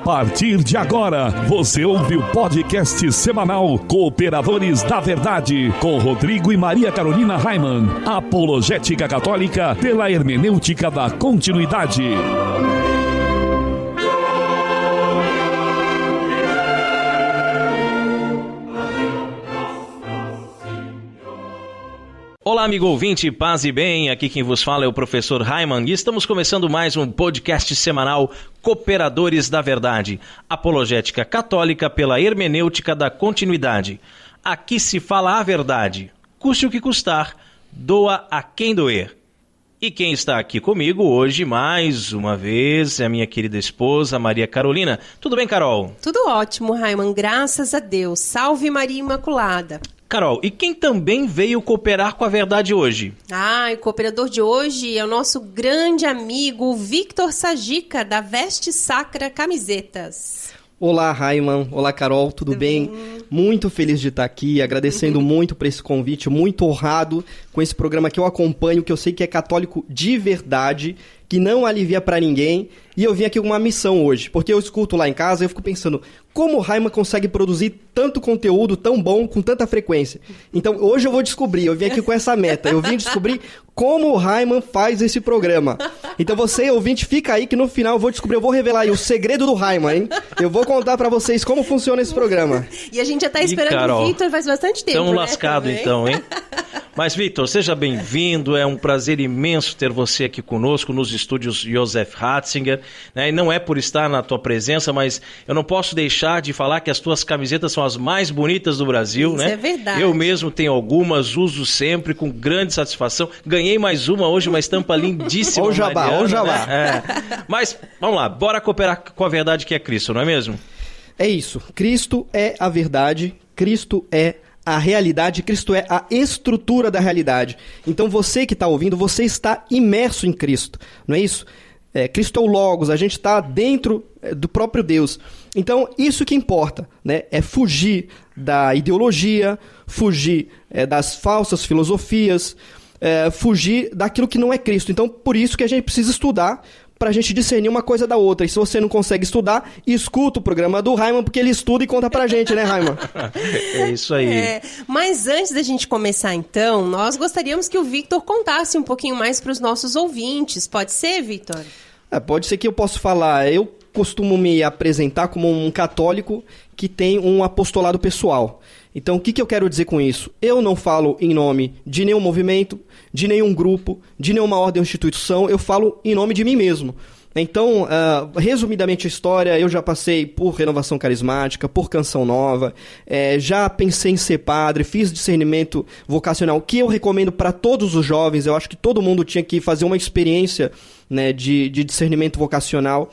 partir de agora, você ouve o podcast semanal Cooperadores da Verdade, com Rodrigo e Maria Carolina Raimann, apologética católica pela hermenêutica da continuidade. Olá, amigo ouvinte, paz e bem, aqui quem vos fala é o professor Raimann e estamos começando mais um podcast semanal Cooperadores da Verdade, apologética católica pela hermenêutica da continuidade. Aqui se fala a verdade, custe o que custar, doa a quem doer. E quem está aqui comigo hoje, mais uma vez, é a minha querida esposa, Maria Carolina. Tudo bem, Carol? Tudo ótimo, Raimann, graças a Deus. Salve Maria Imaculada. Carol, e quem também veio cooperar com a verdade hoje? O cooperador de hoje é o nosso grande amigo Victor Sagica, da Veste Sacra Camisetas. Olá, Raimann. Olá, Carol. Tudo bem? Muito feliz de estar aqui, agradecendo muito por esse convite, muito honrado com esse programa que eu acompanho, que eu sei que é católico de verdade, que não alivia pra ninguém. E eu vim aqui com uma missão hoje, porque eu escuto lá em casa e eu fico pensando, como o Raimann consegue produzir tanto conteúdo tão bom com tanta frequência? Então, hoje eu vou descobrir, eu vim aqui com essa meta, eu vim descobrir como o Raimann faz esse programa. Então você, ouvinte, fica aí que no final eu vou descobrir, eu vou revelar aí o segredo do Raimann, hein? Eu vou contar pra vocês como funciona esse programa. E a gente já tá esperando o Victor faz bastante tempo, Tão lascado então, hein? Mas, Victor, seja bem-vindo, é um prazer imenso ter você aqui conosco nos estúdios Joseph Ratzinger, né? E não é por estar na tua presença, mas eu não posso deixar de falar que as tuas camisetas são as mais bonitas do Brasil, Isso né? É verdade. Eu mesmo tenho algumas, uso sempre com grande satisfação. Ganhei mais uma hoje, uma estampa lindíssima. Ó o jabá, Mariana, ó o jabá. né? Mas, vamos lá, bora cooperar com a verdade que é Cristo, não é mesmo? É isso, Cristo é a verdade, Cristo é a realidade, Cristo é a estrutura da realidade. Então você que está ouvindo, você está imerso em Cristo, não é isso? Cristo é o Logos, a gente está dentro do próprio Deus. Então isso que importa, né? É fugir da ideologia, fugir das falsas filosofias, fugir daquilo que não é Cristo. Então por isso que a gente precisa estudar, pra gente discernir uma coisa da outra. E se você não consegue estudar, escuta o programa do Raimann, porque ele estuda e conta pra gente, né, Raimann? É isso aí. Mas antes da gente começar, então, nós gostaríamos que o Victor contasse um pouquinho mais para os nossos ouvintes. Pode ser, Victor? Pode ser que eu possa falar. Eu costumo me apresentar como um católico que tem um apostolado pessoal. Então, o que eu quero dizer com isso? Eu não falo em nome de nenhum movimento, de nenhum grupo, de nenhuma ordem ou instituição, eu falo em nome de mim mesmo. Então, resumidamente a história, eu já passei por renovação carismática, por canção nova, já pensei em ser padre, fiz discernimento vocacional, que eu recomendo para todos os jovens. Eu acho que todo mundo tinha que fazer uma experiência, né, de discernimento vocacional.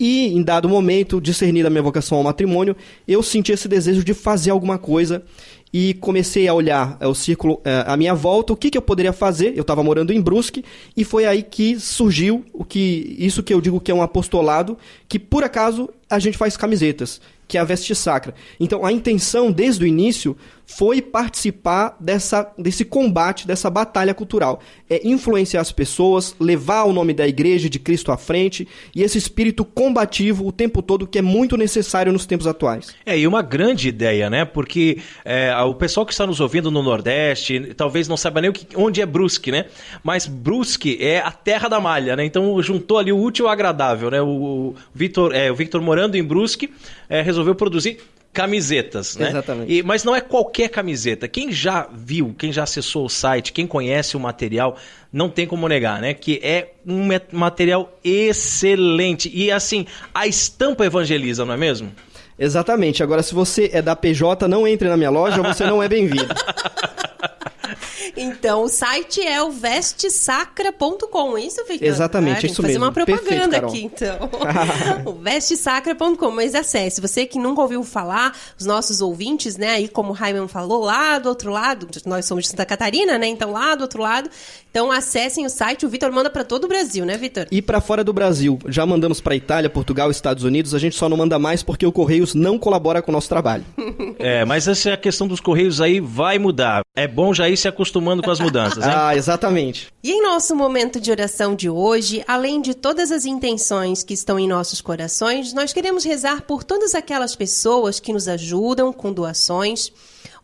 E em dado momento, discernida a minha vocação ao matrimônio, eu senti esse desejo de fazer alguma coisa e comecei a olhar o círculo à minha volta, o que eu poderia fazer. Eu estava morando em Brusque e foi aí que surgiu isso que eu digo que é um apostolado, que por acaso a gente faz camisetas, que é a Veste Sacra. Então a intenção desde o início foi participar desse combate, dessa batalha cultural. Influenciar as pessoas, levar o nome da igreja de Cristo à frente e esse espírito combativo o tempo todo que é muito necessário nos tempos atuais. E uma grande ideia, né? Porque o pessoal que está nos ouvindo no Nordeste talvez não saiba nem onde é Brusque, né? Mas Brusque é a terra da malha, né? Então juntou ali o útil ao agradável, né? O Victor morando em Brusque resolveu produzir camisetas, né? Exatamente. Mas não é qualquer camiseta. Quem já viu, quem já acessou o site, quem conhece o material, não tem como negar, né? Que é um material excelente. E assim, a estampa evangeliza, não é mesmo? Exatamente. Agora, se você é da PJ, não entre na minha loja, você não é bem-vindo. Então, o site é o vestesacra.com, é isso, Victor? Exatamente, isso mesmo. Fazer uma propaganda Perfeito, aqui, então. O vestesacra.com, mas acesse. Você que nunca ouviu falar, os nossos ouvintes, né, aí como o Raimann falou, lá do outro lado, nós somos de Santa Catarina, né, então lá do outro lado, então acessem o site, o Victor manda para todo o Brasil, né, Victor? E para fora do Brasil, já mandamos para Itália, Portugal, Estados Unidos, a gente só não manda mais porque o Correios não colabora com o nosso trabalho. Mas essa questão dos Correios aí vai mudar. É bom já ir se acostumando acostumando com as mudanças, hein? Exatamente. E em nosso momento de oração de hoje, além de todas as intenções que estão em nossos corações, nós queremos rezar por todas aquelas pessoas que nos ajudam com doações,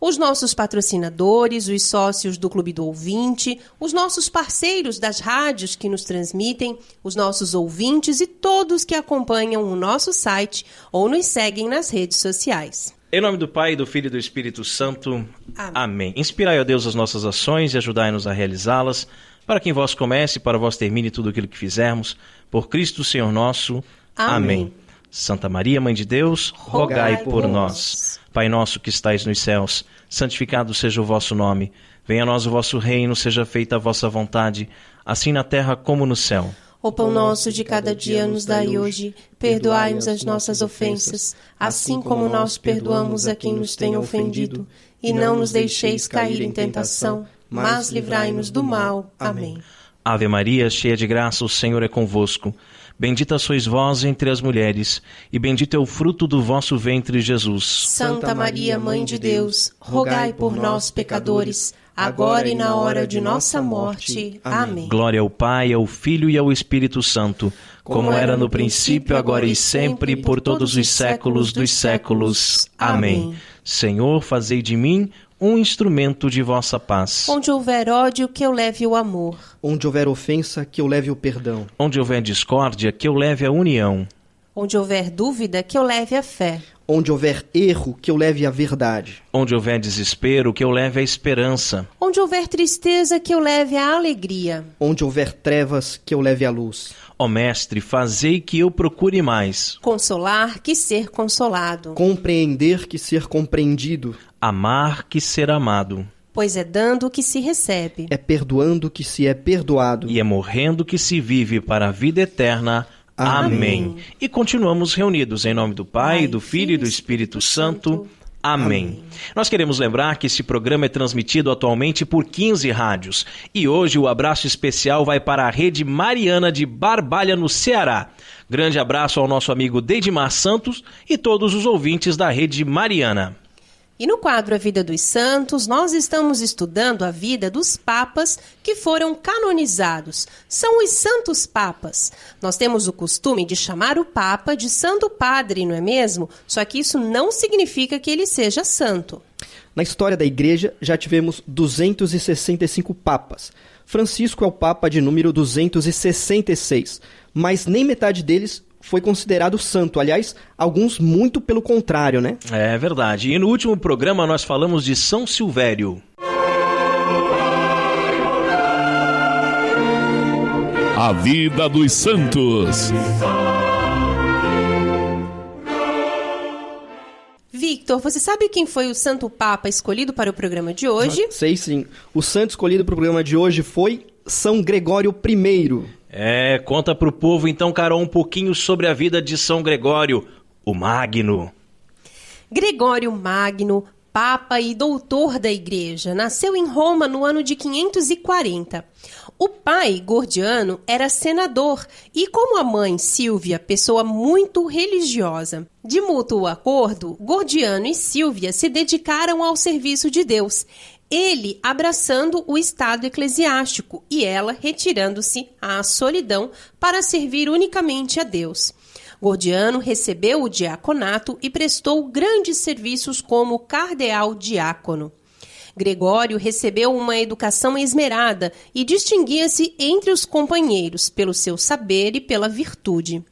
os nossos patrocinadores, os sócios do Clube do Ouvinte, os nossos parceiros das rádios que nos transmitem, os nossos ouvintes e todos que acompanham o nosso site ou nos seguem nas redes sociais. Em nome do Pai, do Filho e do Espírito Santo. Amém. Inspirai, ó Deus, as nossas ações e ajudai-nos a realizá-las, para que em vós comece e para vós termine tudo aquilo que fizermos. Por Cristo, Senhor nosso. Amém. Santa Maria, Mãe de Deus, rogai por nós. Pai nosso que estais nos céus, santificado seja o vosso nome. Venha a nós o vosso reino, seja feita a vossa vontade, assim na terra como no céu. O pão nosso de cada dia nos dai hoje, perdoai-nos as nossas ofensas, assim como nós perdoamos a quem nos tem ofendido. E não nos deixeis cair em tentação, mas livrai-nos do mal. Amém. Ave Maria, cheia de graça, o Senhor é convosco. Bendita sois vós entre as mulheres, e bendito é o fruto do vosso ventre, Jesus. Santa Maria, Mãe de Deus, rogai por nós, pecadores, agora e na hora de nossa morte. Amém. Glória ao Pai, ao Filho e ao Espírito Santo, como era no princípio, agora e sempre, por todos os séculos dos séculos. Amém. Senhor, fazei de mim um instrumento de vossa paz. Onde houver ódio, que eu leve o amor. Onde houver ofensa, que eu leve o perdão. Onde houver discórdia, que eu leve a união. Onde houver dúvida, que eu leve a fé. Onde houver erro, que eu leve a verdade. Onde houver desespero, que eu leve a esperança. Onde houver tristeza, que eu leve a alegria. Onde houver trevas, que eu leve a luz. Ó Mestre, fazei que eu procure mais. Consolar que ser consolado. Compreender que ser compreendido. Amar que ser amado. Pois é dando que se recebe. É perdoando que se é perdoado. E é morrendo que se vive para a vida eterna. Amém. E continuamos reunidos em nome do Pai, do Filho e do Espírito Santo. Amém. Nós queremos lembrar que esse programa é transmitido atualmente por 15 rádios. E hoje o abraço especial vai para a Rede Mariana de Barbalha, no Ceará. Grande abraço ao nosso amigo Deidmar Santos e todos os ouvintes da Rede Mariana. E no quadro A Vida dos Santos, nós estamos estudando a vida dos papas que foram canonizados. São os Santos Papas. Nós temos o costume de chamar o Papa de Santo Padre, não é mesmo? Só que isso não significa que ele seja santo. Na história da Igreja, já tivemos 265 papas. Francisco é o Papa de número 266, mas nem metade deles foi considerado santo. Aliás, alguns muito pelo contrário, né? É verdade. E no último programa nós falamos de São Silvério. A vida dos santos. Victor, você sabe quem foi o Santo Papa escolhido para o programa de hoje? Sei sim. O santo escolhido para o programa de hoje foi São Gregório I. Conta pro povo então, Carol, um pouquinho sobre a vida de São Gregório, o Magno. Gregório Magno, Papa e doutor da Igreja, nasceu em Roma no ano de 540. O pai, Gordiano, era senador e, como a mãe, Sílvia, pessoa muito religiosa. De mútuo acordo, Gordiano e Sílvia se dedicaram ao serviço de Deus, ele abraçando o estado eclesiástico e ela retirando-se à solidão para servir unicamente a Deus. Gordiano recebeu o diaconato e prestou grandes serviços como cardeal diácono. Gregório recebeu uma educação esmerada e distinguia-se entre os companheiros pelo seu saber e pela virtude.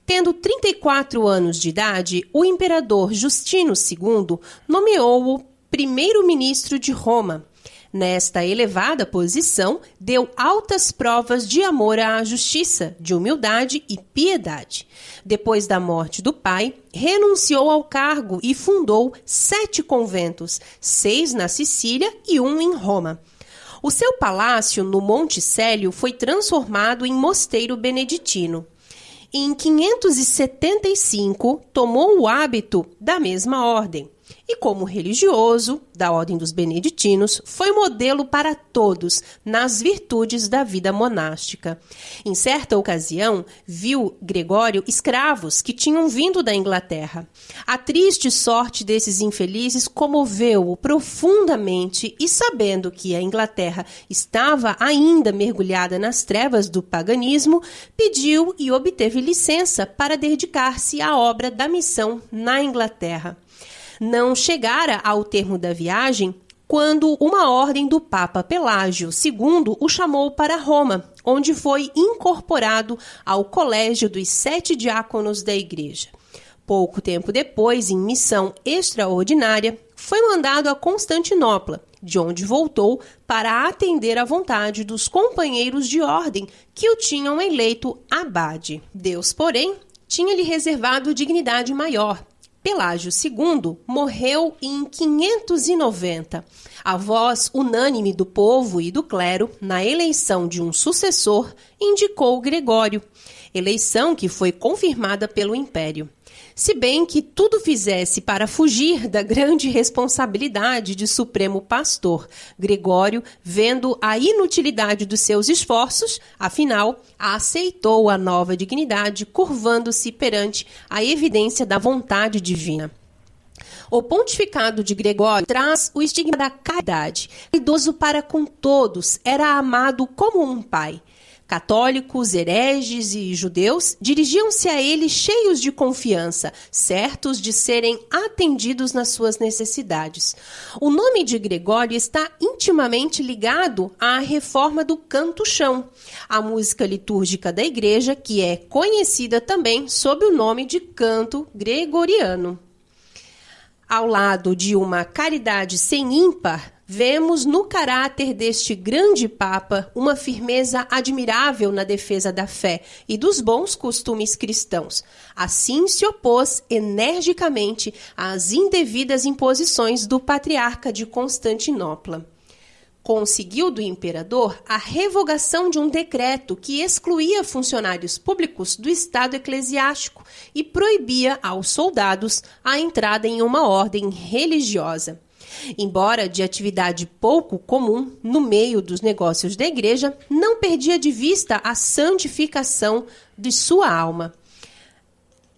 Tendo 34 anos de idade, o imperador Justino II nomeou-o primeiro-ministro de Roma. Nesta elevada posição, deu altas provas de amor à justiça, de humildade e piedade. Depois da morte do pai, renunciou ao cargo e fundou 7 conventos, 6 na Sicília e 1 em Roma. O seu palácio, no Monte Célio, foi transformado em mosteiro beneditino. Em 575, tomou o hábito da mesma ordem. e como religioso da Ordem dos Beneditinos, foi modelo para todos nas virtudes da vida monástica. Em certa ocasião, viu Gregório escravos que tinham vindo da Inglaterra. A triste sorte desses infelizes comoveu-o profundamente e, sabendo que a Inglaterra estava ainda mergulhada nas trevas do paganismo, pediu e obteve licença para dedicar-se à obra da missão na Inglaterra. Não chegara ao termo da viagem quando uma ordem do Papa Pelágio II o chamou para Roma, onde foi incorporado ao Colégio dos 7 Diáconos da Igreja. Pouco tempo depois, em missão extraordinária, foi mandado a Constantinopla, de onde voltou para atender à vontade dos companheiros de ordem que o tinham eleito abade. Deus, porém, tinha-lhe reservado dignidade maior. Pelágio II morreu em 590. A voz unânime do povo e do clero, na eleição de um sucessor, indicou Gregório, eleição que foi confirmada pelo Império. Se bem que tudo fizesse para fugir da grande responsabilidade de supremo pastor, Gregório, vendo a inutilidade dos seus esforços, afinal, aceitou a nova dignidade, curvando-se perante a evidência da vontade divina. O pontificado de Gregório traz o estigma da caridade. Caridoso para com todos, era amado como um pai. Católicos, hereges e judeus dirigiam-se a ele cheios de confiança, certos de serem atendidos nas suas necessidades. O nome de Gregório está intimamente ligado à reforma do canto-chão, a música litúrgica da Igreja, que é conhecida também sob o nome de canto gregoriano. Ao lado de uma caridade sem ímpar, vemos no caráter deste grande Papa uma firmeza admirável na defesa da fé e dos bons costumes cristãos. Assim se opôs energicamente às indevidas imposições do patriarca de Constantinopla. Conseguiu do imperador a revogação de um decreto que excluía funcionários públicos do estado eclesiástico e proibia aos soldados a entrada em uma ordem religiosa. Embora de atividade pouco comum no meio dos negócios da igreja, não perdia de vista a santificação de sua alma.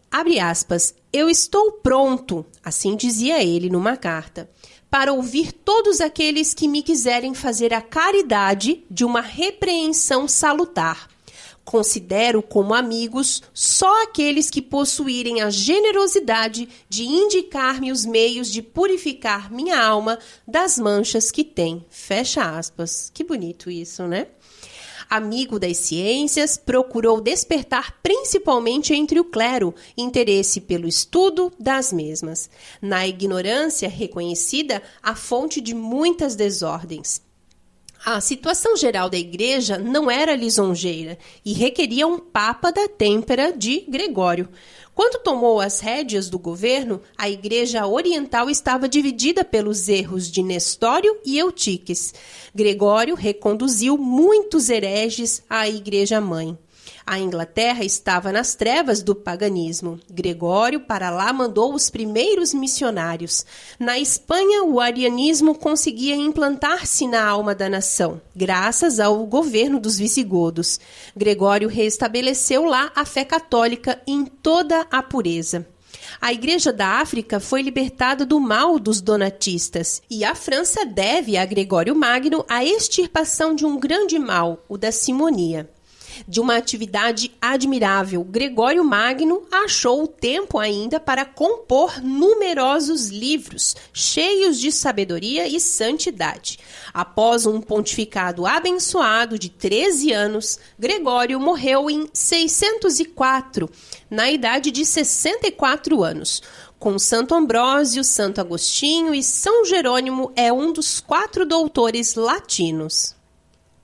Abre aspas, eu estou pronto, assim dizia ele numa carta, para ouvir todos aqueles que me quiserem fazer a caridade de uma repreensão salutar. Considero como amigos só aqueles que possuírem a generosidade de indicar-me os meios de purificar minha alma das manchas que tem. Fecha aspas. Que bonito isso, né? Amigo das ciências, procurou despertar principalmente entre o clero interesse pelo estudo das mesmas. Na ignorância reconhecida, a fonte de muitas desordens. A situação geral da igreja não era lisonjeira e requeria um papa da têmpera de Gregório. Quando tomou as rédeas do governo, a igreja oriental estava dividida pelos erros de Nestório e Eutiques. Gregório reconduziu muitos hereges à igreja-mãe. A Inglaterra estava nas trevas do paganismo. Gregório para lá mandou os primeiros missionários. Na Espanha, o arianismo conseguia implantar-se na alma da nação, graças ao governo dos visigodos. Gregório restabeleceu lá a fé católica em toda a pureza. A Igreja da África foi libertada do mal dos donatistas e a França deve a Gregório Magno a extirpação de um grande mal, o da simonia. De uma atividade admirável, Gregório Magno achou o tempo ainda para compor numerosos livros, cheios de sabedoria e santidade. Após um pontificado abençoado de 13 anos, Gregório morreu em 604, na idade de 64 anos. Com Santo Ambrósio, Santo Agostinho e São Jerônimo, é um dos 4 doutores latinos.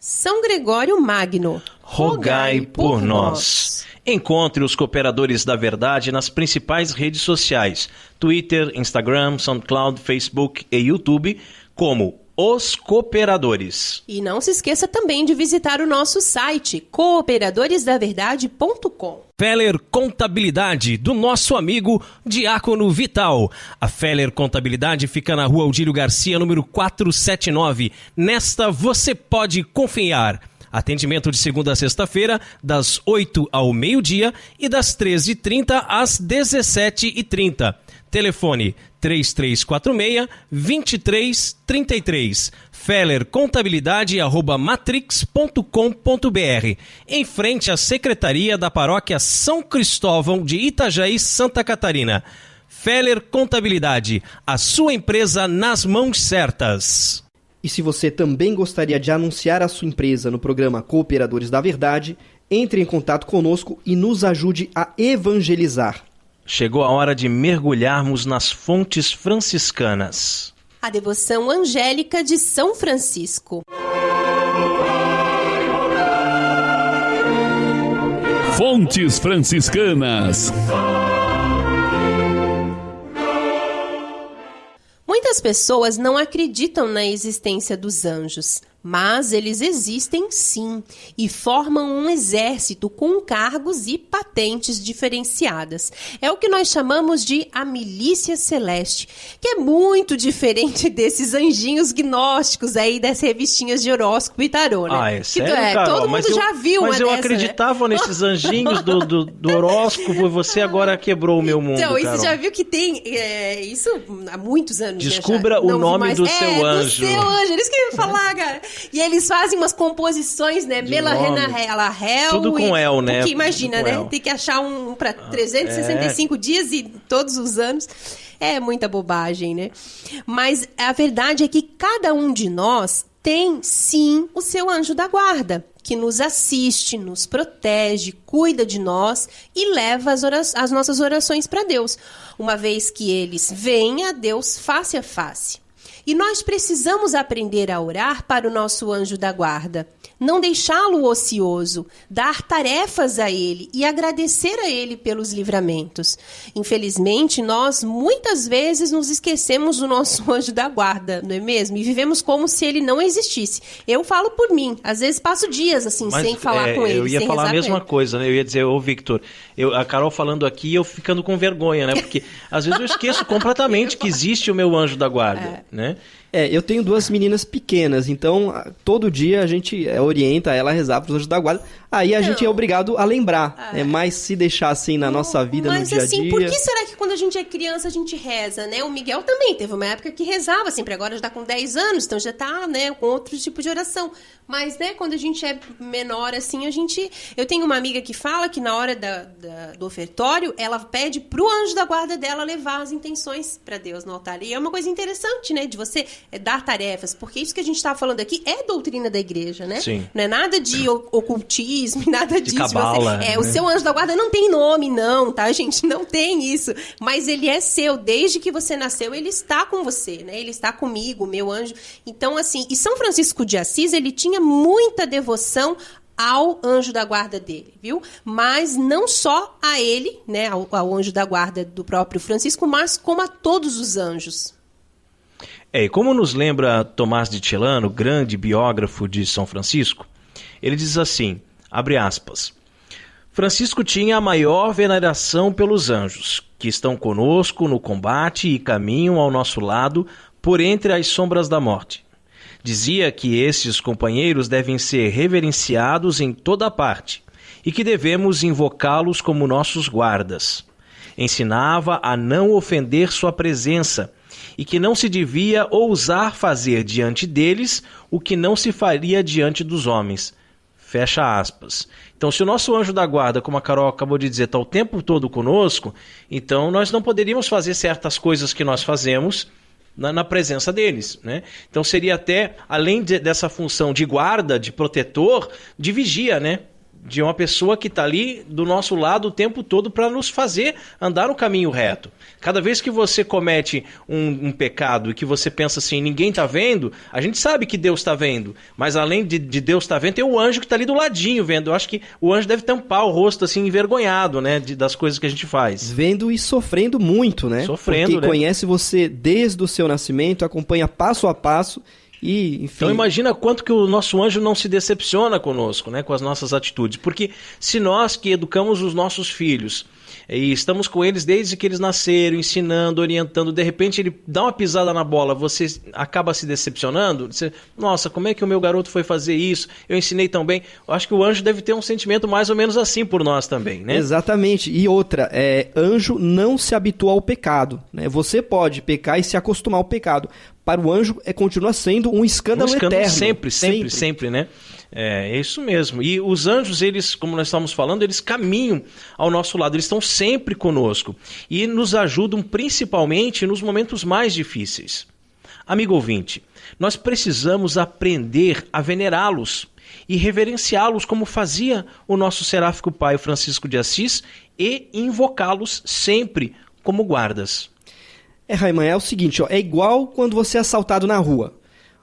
São Gregório Magno, rogai por nós. Encontre os Cooperadores da Verdade nas principais redes sociais, Twitter, Instagram, SoundCloud, Facebook e YouTube, como Os Cooperadores. E não se esqueça também de visitar o nosso site, cooperadoresdaverdade.com. Feller Contabilidade, do nosso amigo Diácono Vital. A Feller Contabilidade fica na rua Aldílio Garcia, número 479. Nesta você pode confiar. Atendimento de segunda a sexta-feira, das 8 ao meio-dia e das 13h30 às 17h30. Telefone 3346-2333. fellercontabilidade@matrix.com.br. Em frente à Secretaria da Paróquia São Cristóvão de Itajaí, Santa Catarina. Feller Contabilidade, a sua empresa nas mãos certas. E se você também gostaria de anunciar a sua empresa no programa Cooperadores da Verdade, entre em contato conosco e nos ajude a evangelizar. Chegou a hora de mergulharmos nas fontes franciscanas. A devoção angélica de São Francisco. Fontes franciscanas. Muitas pessoas não acreditam na existência dos anjos, mas eles existem sim e formam um exército com cargos e patentes diferenciadas. É o que nós chamamos de a milícia celeste, que é muito diferente desses anjinhos gnósticos aí das revistinhas de horóscopo e tarô, né? Ah, é sério, Carol? Todo mundo já viu uma Mas eu dessa, acreditava nesses anjinhos do horóscopo e você agora quebrou o meu mundo, Então, Carol. você já viu que tem isso há muitos anos. Descubra o nome do seu anjo. Do seu anjo, era isso que eu ia falar, cara. E eles fazem umas composições, né? Melahel. Tudo com El, né? Porque imagina, né? El. Tem que achar um para 365 dias e todos os anos. É muita bobagem, né? Mas a verdade é que cada um de nós tem, sim, o seu anjo da guarda, que nos assiste, nos protege, cuida de nós e leva as nossas orações para Deus, uma vez que eles veem a Deus face a face. E nós precisamos aprender a orar para o nosso anjo da guarda, não deixá-lo ocioso, dar tarefas a ele e agradecer a ele pelos livramentos. Infelizmente, nós muitas vezes nos esquecemos do nosso anjo da guarda, não é mesmo? E vivemos como se ele não existisse. Eu falo por mim, às vezes passo dias assim, sem falar com ele. Eu ia falar a mesma coisa, né? Eu ia dizer, ô Victor, a Carol falando aqui, eu ficando com vergonha, né? Porque às vezes eu esqueço completamente que existe o meu anjo da guarda, né? Eu tenho 2 meninas pequenas, então todo dia a gente orienta ela a rezar para os anjos da guarda. Aí a gente é obrigado a lembrar, mas se deixar assim na nossa vida, no dia a dia... Mas assim, por que será que quando a gente é criança a gente reza, né? O Miguel também teve uma época que rezava sempre, agora já tá com 10 anos, então já tá, né, com outro tipo de oração. Mas, né, quando a gente é menor, assim, eu tenho uma amiga que fala que na hora do ofertório, ela pede pro anjo da guarda dela levar as intenções para Deus no altar. E é uma coisa interessante, né, de você dar tarefas, porque isso que a gente tá falando aqui é doutrina da igreja, né? Sim. Não é nada de ocultismo, nada disso. Cabala, O seu anjo da guarda não tem nome, não, tá, gente? Não tem isso. Mas ele é seu. Desde que você nasceu, ele está com você, né? Ele está comigo, meu anjo. Então, assim, e São Francisco de Assis, ele tinha muita devoção ao anjo da guarda dele, viu? Mas não só a ele, né, ao anjo da guarda do próprio Francisco, mas como a todos os anjos. E como nos lembra Tomás de Celano, grande biógrafo de São Francisco, ele diz assim, abre aspas, Francisco tinha a maior veneração pelos anjos, que estão conosco no combate e caminham ao nosso lado por entre as sombras da morte. Dizia que esses companheiros devem ser reverenciados em toda parte e que devemos invocá-los como nossos guardas. Ensinava a não ofender sua presença e que não se devia ousar fazer diante deles o que não se faria diante dos homens. Fecha aspas. Então, se o nosso anjo da guarda, como a Carol acabou de dizer, está o tempo todo conosco, então nós não poderíamos fazer certas coisas que nós fazemos na presença deles, né? Então seria até, além dessa função de guarda, de protetor, de vigia, né? De uma pessoa que está ali do nosso lado o tempo todo para nos fazer andar no caminho reto. Cada vez que você comete um pecado e que você pensa assim, ninguém está vendo, a gente sabe que Deus está vendo, mas além de Deus estar vendo, tem o anjo que está ali do ladinho vendo. Eu acho que o anjo deve tampar o rosto assim, envergonhado, né, das coisas que a gente faz. Vendo e sofrendo muito, né? Sofrendo, porque né? Conhece você desde o seu nascimento, acompanha passo a passo E, enfim... Então imagina quanto que o nosso anjo não se decepciona conosco, né, com as nossas atitudes. Porque se nós que educamos os nossos filhos e estamos com eles desde que eles nasceram, ensinando, orientando, de repente ele dá uma pisada na bola, você acaba se decepcionando, você, nossa, como é que o meu garoto foi fazer isso? Eu ensinei tão bem. Eu acho que o anjo deve ter um sentimento mais ou menos assim por nós também, né? Exatamente. E outra, anjo não se habitua ao pecado, né? Você pode pecar e se acostumar ao pecado. Para o anjo, continua sendo um escândalo eterno. Sempre, né? É isso mesmo. E os anjos, eles, como nós estamos falando, eles caminham ao nosso lado, eles estão sempre conosco e nos ajudam principalmente nos momentos mais difíceis. Amigo ouvinte, nós precisamos aprender a venerá-los e reverenciá-los como fazia o nosso seráfico pai Francisco de Assis e invocá-los sempre como guardas. Raiman, é o seguinte, é igual quando você é assaltado na rua.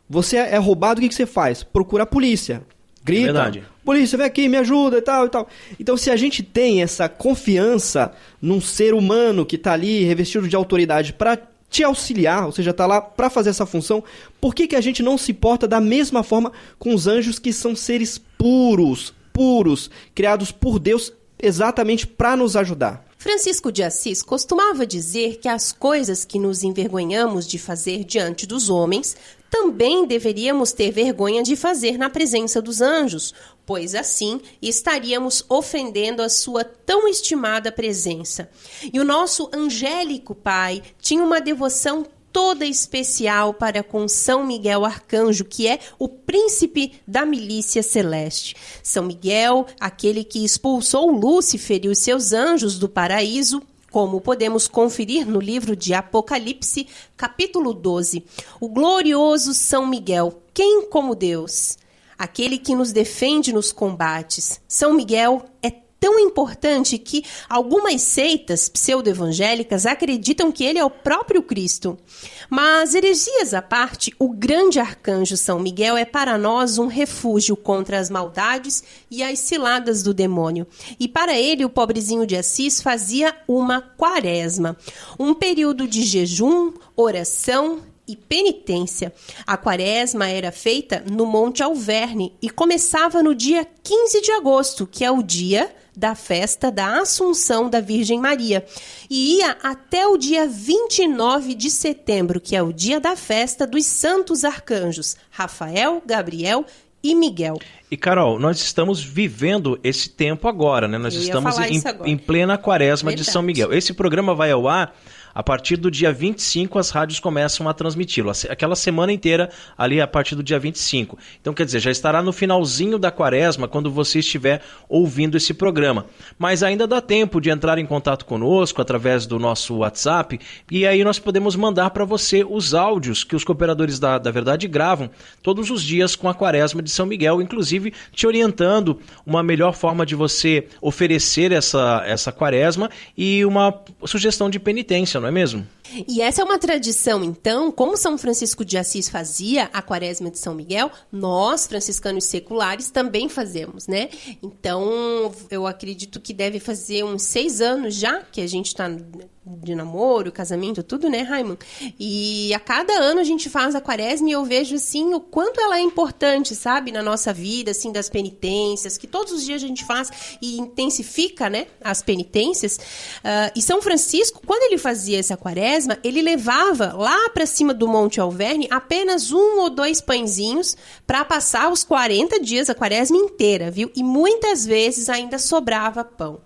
Você é roubado, o que você faz? Procura a polícia. Grita, verdade. Polícia, vem aqui, me ajuda e tal, e tal. Então, se a gente tem essa confiança num ser humano que está ali revestido de autoridade para te auxiliar, ou seja, está lá para fazer essa função, por que a gente não se porta da mesma forma com os anjos que são seres puros, criados por Deus exatamente para nos ajudar? Francisco de Assis costumava dizer que as coisas que nos envergonhamos de fazer diante dos homens, também deveríamos ter vergonha de fazer na presença dos anjos, pois assim estaríamos ofendendo a sua tão estimada presença. E o nosso angélico pai tinha uma devoção toda especial para com São Miguel Arcanjo, que é o príncipe da milícia celeste. São Miguel, aquele que expulsou Lúcifer e os seus anjos do paraíso, como podemos conferir no livro de Apocalipse, capítulo 12. O glorioso São Miguel, quem como Deus? Aquele que nos defende nos combates. São Miguel é tão importante que algumas seitas pseudo-evangélicas acreditam que ele é o próprio Cristo. Mas, heresias à parte, o grande arcanjo São Miguel é para nós um refúgio contra as maldades e as ciladas do demônio. E para ele, o pobrezinho de Assis fazia uma quaresma, um período de jejum, oração e penitência. A quaresma era feita no Monte Alverne e começava no dia 15 de agosto, que é o dia da festa da Assunção da Virgem Maria, e ia até o dia 29 de setembro, que é o dia da festa dos santos arcanjos, Rafael, Gabriel e Miguel. E Carol, nós estamos vivendo esse tempo agora, né? Nós estamos em plena quaresma de São Miguel. Esse programa vai ao ar a partir do dia 25, as rádios começam a transmiti-lo. Aquela semana inteira, ali a partir do dia 25. Então, quer dizer, já estará no finalzinho da quaresma, quando você estiver ouvindo esse programa. Mas ainda dá tempo de entrar em contato conosco através do nosso WhatsApp, e aí nós podemos mandar para você os áudios que os cooperadores da Verdade gravam todos os dias com a quaresma de São Miguel, inclusive te orientando uma melhor forma de você oferecer essa quaresma e uma sugestão de penitência, não é mesmo? E essa é uma tradição, então, como São Francisco de Assis fazia a quaresma de São Miguel, nós, franciscanos seculares, também fazemos, né? Então, eu acredito que deve fazer uns 6 anos já que a gente está de namoro, casamento, tudo, né, Raiman? E a cada ano a gente faz a quaresma e eu vejo, assim, o quanto ela é importante, sabe, na nossa vida, assim, das penitências, que todos os dias a gente faz e intensifica, né, as penitências. E São Francisco, quando ele fazia essa quaresma, ele levava lá para cima do Monte Alverne apenas 1 ou 2 pãezinhos para passar os 40 dias, a quaresma inteira, viu? E muitas vezes ainda sobrava pão.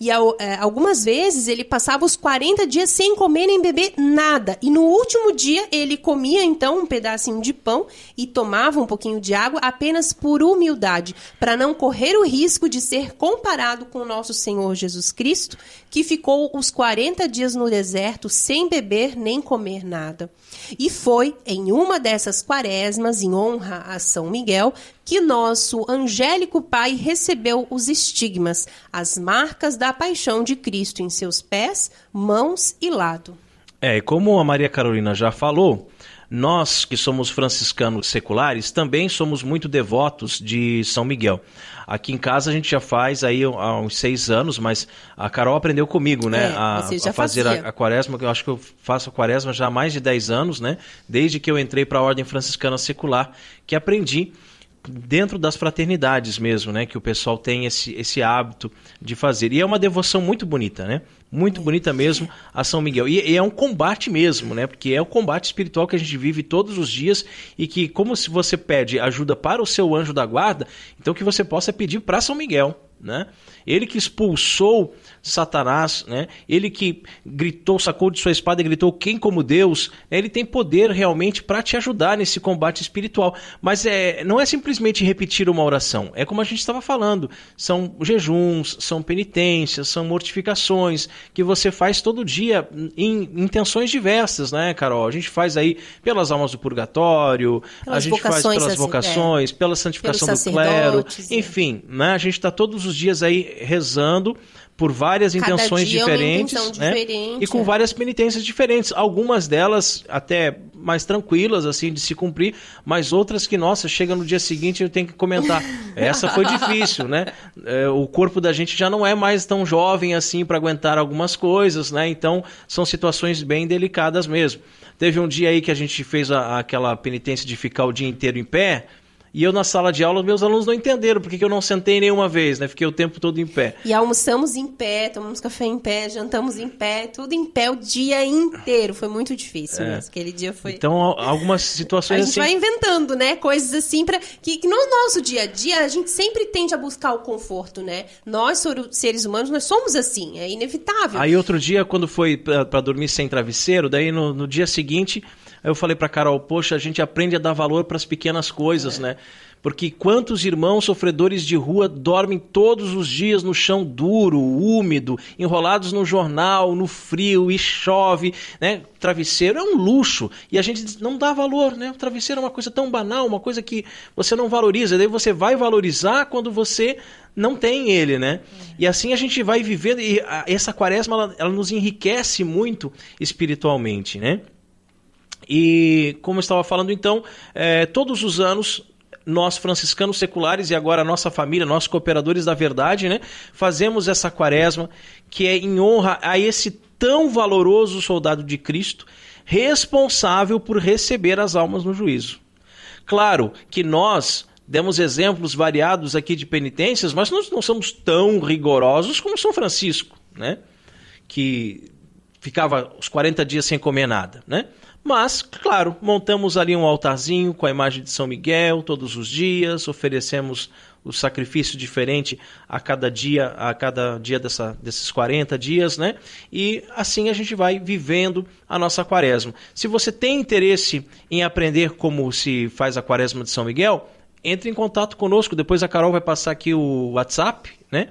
E algumas vezes ele passava os 40 dias sem comer nem beber nada. E no último dia ele comia então um pedacinho de pão e tomava um pouquinho de água apenas por humildade, para não correr o risco de ser comparado com o nosso Senhor Jesus Cristo, que ficou os 40 dias no deserto sem beber nem comer nada. E foi em uma dessas quaresmas, em honra a São Miguel, que nosso angélico Pai recebeu os estigmas, as marcas da paixão de Cristo em seus pés, mãos e lado. E como a Maria Carolina já falou, Nós, que somos franciscanos seculares, também somos muito devotos de São Miguel. Aqui em casa a gente já faz aí há uns 6 anos, mas a Carol aprendeu comigo, né? A fazer a quaresma, que eu acho que eu faço a quaresma já há mais de 10 anos, né? Desde que eu entrei para a Ordem Franciscana Secular, que aprendi dentro das fraternidades mesmo, né? Que o pessoal tem esse hábito de fazer. E é uma devoção muito bonita, né? Muito bonita mesmo a São Miguel. E é um combate mesmo, né? Porque é o combate espiritual que a gente vive todos os dias e que, como se você pede ajuda para o seu anjo da guarda, então que você possa pedir para São Miguel, né? Ele que expulsou Satanás, né? Ele que gritou, sacou de sua espada e gritou, quem como Deus, né? Ele tem poder realmente para te ajudar nesse combate espiritual. Mas não é simplesmente repetir uma oração, é como a gente estava falando, são jejuns, são penitências, são mortificações que você faz todo dia em intenções diversas, né, Carol? A gente faz aí pelas almas do purgatório, a gente faz pelas vocações, pela santificação do clero, enfim, né? A gente está todos os dias aí rezando por várias intenções diferentes, né? E com várias penitências diferentes. Algumas delas até mais tranquilas, assim, de se cumprir, mas outras que, nossa, chega no dia seguinte e eu tenho que comentar. Essa foi difícil, né? O corpo da gente já não é mais tão jovem assim para aguentar algumas coisas, né? Então, são situações bem delicadas mesmo. Teve um dia aí que a gente fez aquela penitência de ficar o dia inteiro em pé, e eu na sala de aula, meus alunos não entenderam porque eu não sentei nenhuma vez, né? Fiquei o tempo todo em pé. E almoçamos em pé, tomamos café em pé, jantamos em pé, tudo em pé o dia inteiro. Foi muito difícil mesmo. Aquele dia foi... Então, algumas situações assim... A gente vai inventando, né? Coisas assim para que no nosso dia a dia a gente sempre tende a buscar o conforto, né? Nós, seres humanos, nós somos assim, é inevitável. Aí outro dia, quando foi para dormir sem travesseiro, daí no dia seguinte... Eu falei para Carol, poxa, a gente aprende a dar valor para as pequenas coisas, né? Porque quantos irmãos sofredores de rua dormem todos os dias no chão duro, úmido, enrolados no jornal, no frio, e chove, né? Travesseiro é um luxo e a gente não dá valor, né? O travesseiro é uma coisa tão banal, uma coisa que você não valoriza. Daí você vai valorizar quando você não tem ele, né? E assim a gente vai vivendo e essa quaresma ela nos enriquece muito espiritualmente, né? E, como eu estava falando, então, todos os anos, nós franciscanos seculares e agora a nossa família, nós cooperadores da verdade, né, fazemos essa quaresma que é em honra a esse tão valoroso soldado de Cristo, responsável por receber as almas no juízo. Claro que nós demos exemplos variados aqui de penitências, mas nós não somos tão rigorosos como São Francisco, né, que ficava os 40 dias sem comer nada, né? Mas, claro, montamos ali um altarzinho com a imagem de São Miguel todos os dias, oferecemos o sacrifício diferente a cada dia desses 40 dias, né? E assim a gente vai vivendo a nossa quaresma. Se você tem interesse em aprender como se faz a quaresma de São Miguel, entre em contato conosco, depois a Carol vai passar aqui o WhatsApp, né?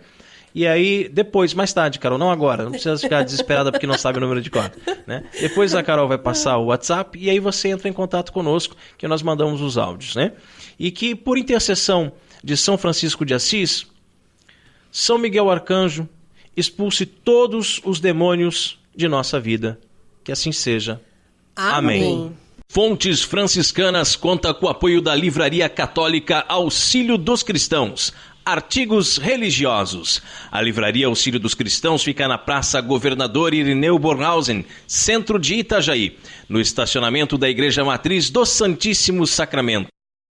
E aí, depois, mais tarde, Carol, não agora, não precisa ficar desesperada porque não sabe o número de código, né? Depois a Carol vai passar o WhatsApp e aí você entra em contato conosco, que nós mandamos os áudios, né? E que, por intercessão de São Francisco de Assis, São Miguel Arcanjo expulse todos os demônios de nossa vida. Que assim seja. Amém. Fontes Franciscanas conta com o apoio da Livraria Católica Auxílio dos Cristãos. Artigos religiosos. A Livraria Auxílio dos Cristãos fica na Praça Governador Irineu Bornhausen, centro de Itajaí, no estacionamento da Igreja Matriz do Santíssimo Sacramento.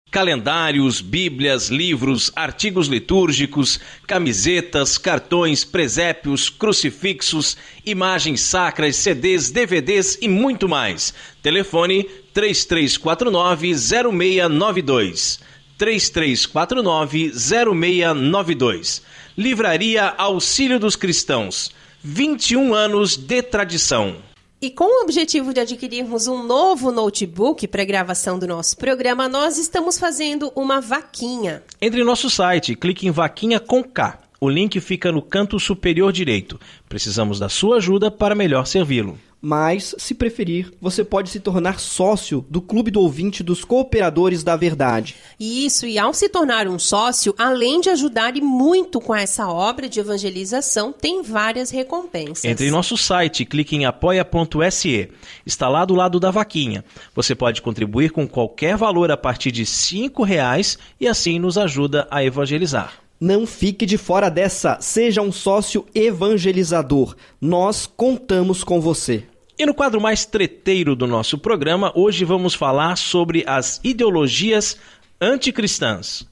Calendários, bíblias, livros, artigos litúrgicos, camisetas, cartões, presépios, crucifixos, imagens sacras, CDs, DVDs e muito mais. Telefone 3349-0692. 3349-0692. Livraria Auxílio dos Cristãos. 21 anos de tradição. E com o objetivo de adquirirmos um novo notebook para gravação do nosso programa, nós estamos fazendo uma vaquinha. Entre em nosso site, clique em Vaquinha com K. O link fica no canto superior direito. Precisamos da sua ajuda para melhor servi-lo. Mas, se preferir, você pode se tornar sócio do Clube do Ouvinte dos Cooperadores da Verdade. Isso, e ao se tornar um sócio, além de ajudar e muito com essa obra de evangelização, tem várias recompensas. Entre em nosso site, clique em apoia.se. Está lá do lado da vaquinha. Você pode contribuir com qualquer valor a partir de R$5 e assim nos ajuda a evangelizar. Não fique de fora dessa, seja um sócio evangelizador. Nós contamos com você. E no quadro mais treteiro do nosso programa, hoje vamos falar sobre as ideologias anticristãs.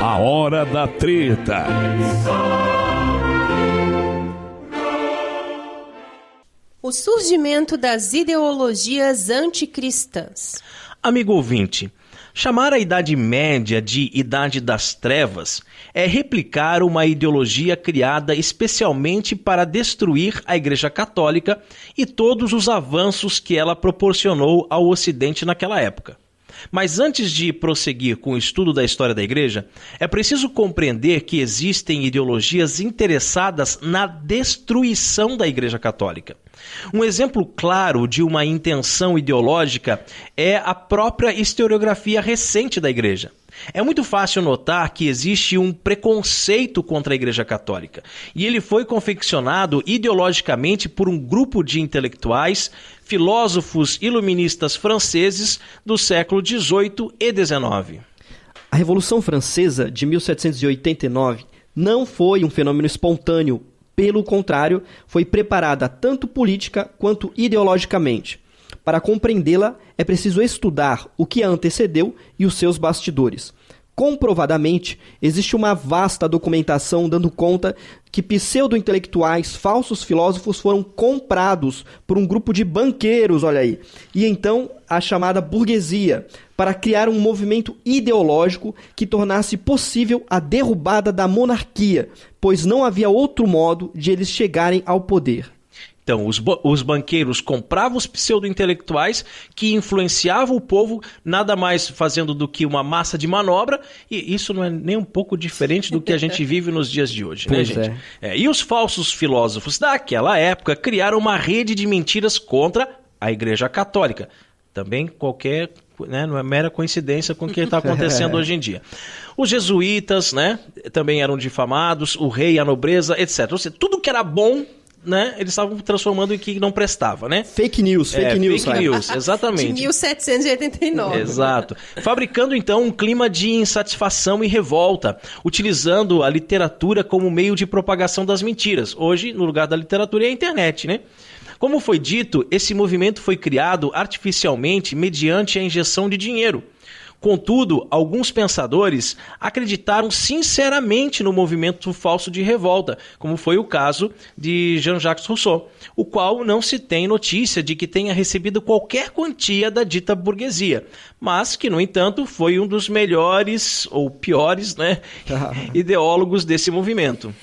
A hora da treta. O surgimento das ideologias anticristãs. Amigo ouvinte, chamar a Idade Média de Idade das Trevas é replicar uma ideologia criada especialmente para destruir a Igreja Católica e todos os avanços que ela proporcionou ao Ocidente naquela época. Mas antes de prosseguir com o estudo da história da Igreja, é preciso compreender que existem ideologias interessadas na destruição da Igreja Católica. Um exemplo claro de uma intenção ideológica é a própria historiografia recente da Igreja. É muito fácil notar que existe um preconceito contra a Igreja Católica, e ele foi confeccionado ideologicamente por um grupo de intelectuais, filósofos iluministas franceses do século XVIII e XIX. A Revolução Francesa de 1789 não foi um fenômeno espontâneo. Pelo contrário, foi preparada tanto política quanto ideologicamente. Para compreendê-la, é preciso estudar o que a antecedeu e os seus bastidores. Comprovadamente, existe uma vasta documentação dando conta que pseudo-intelectuais, falsos filósofos foram comprados por um grupo de banqueiros, olha aí, e então a chamada burguesia, para criar um movimento ideológico que tornasse possível a derrubada da monarquia, pois não havia outro modo de eles chegarem ao poder. Então, os banqueiros compravam os pseudo-intelectuais que influenciavam o povo, nada mais fazendo do que uma massa de manobra, e isso não é nem um pouco diferente do que a gente vive nos dias de hoje, né, gente? E os falsos filósofos daquela época criaram uma rede de mentiras contra a Igreja Católica. Também qualquer... não é mera coincidência com o que está acontecendo hoje em dia. Os jesuítas, também eram difamados, o rei, a nobreza, etc. Ou seja, tudo que era bom, eles estavam transformando em que não prestava, Fake news, fake news, exatamente. De 1789. Exato. Fabricando, então, um clima de insatisfação e revolta, utilizando a literatura como meio de propagação das mentiras. Hoje, no lugar da literatura, é a internet, Como foi dito, esse movimento foi criado artificialmente mediante a injeção de dinheiro. Contudo, alguns pensadores acreditaram sinceramente no movimento falso de revolta, como foi o caso de Jean-Jacques Rousseau, o qual não se tem notícia de que tenha recebido qualquer quantia da dita burguesia, mas que, no entanto, foi um dos melhores ou piores ideólogos desse movimento.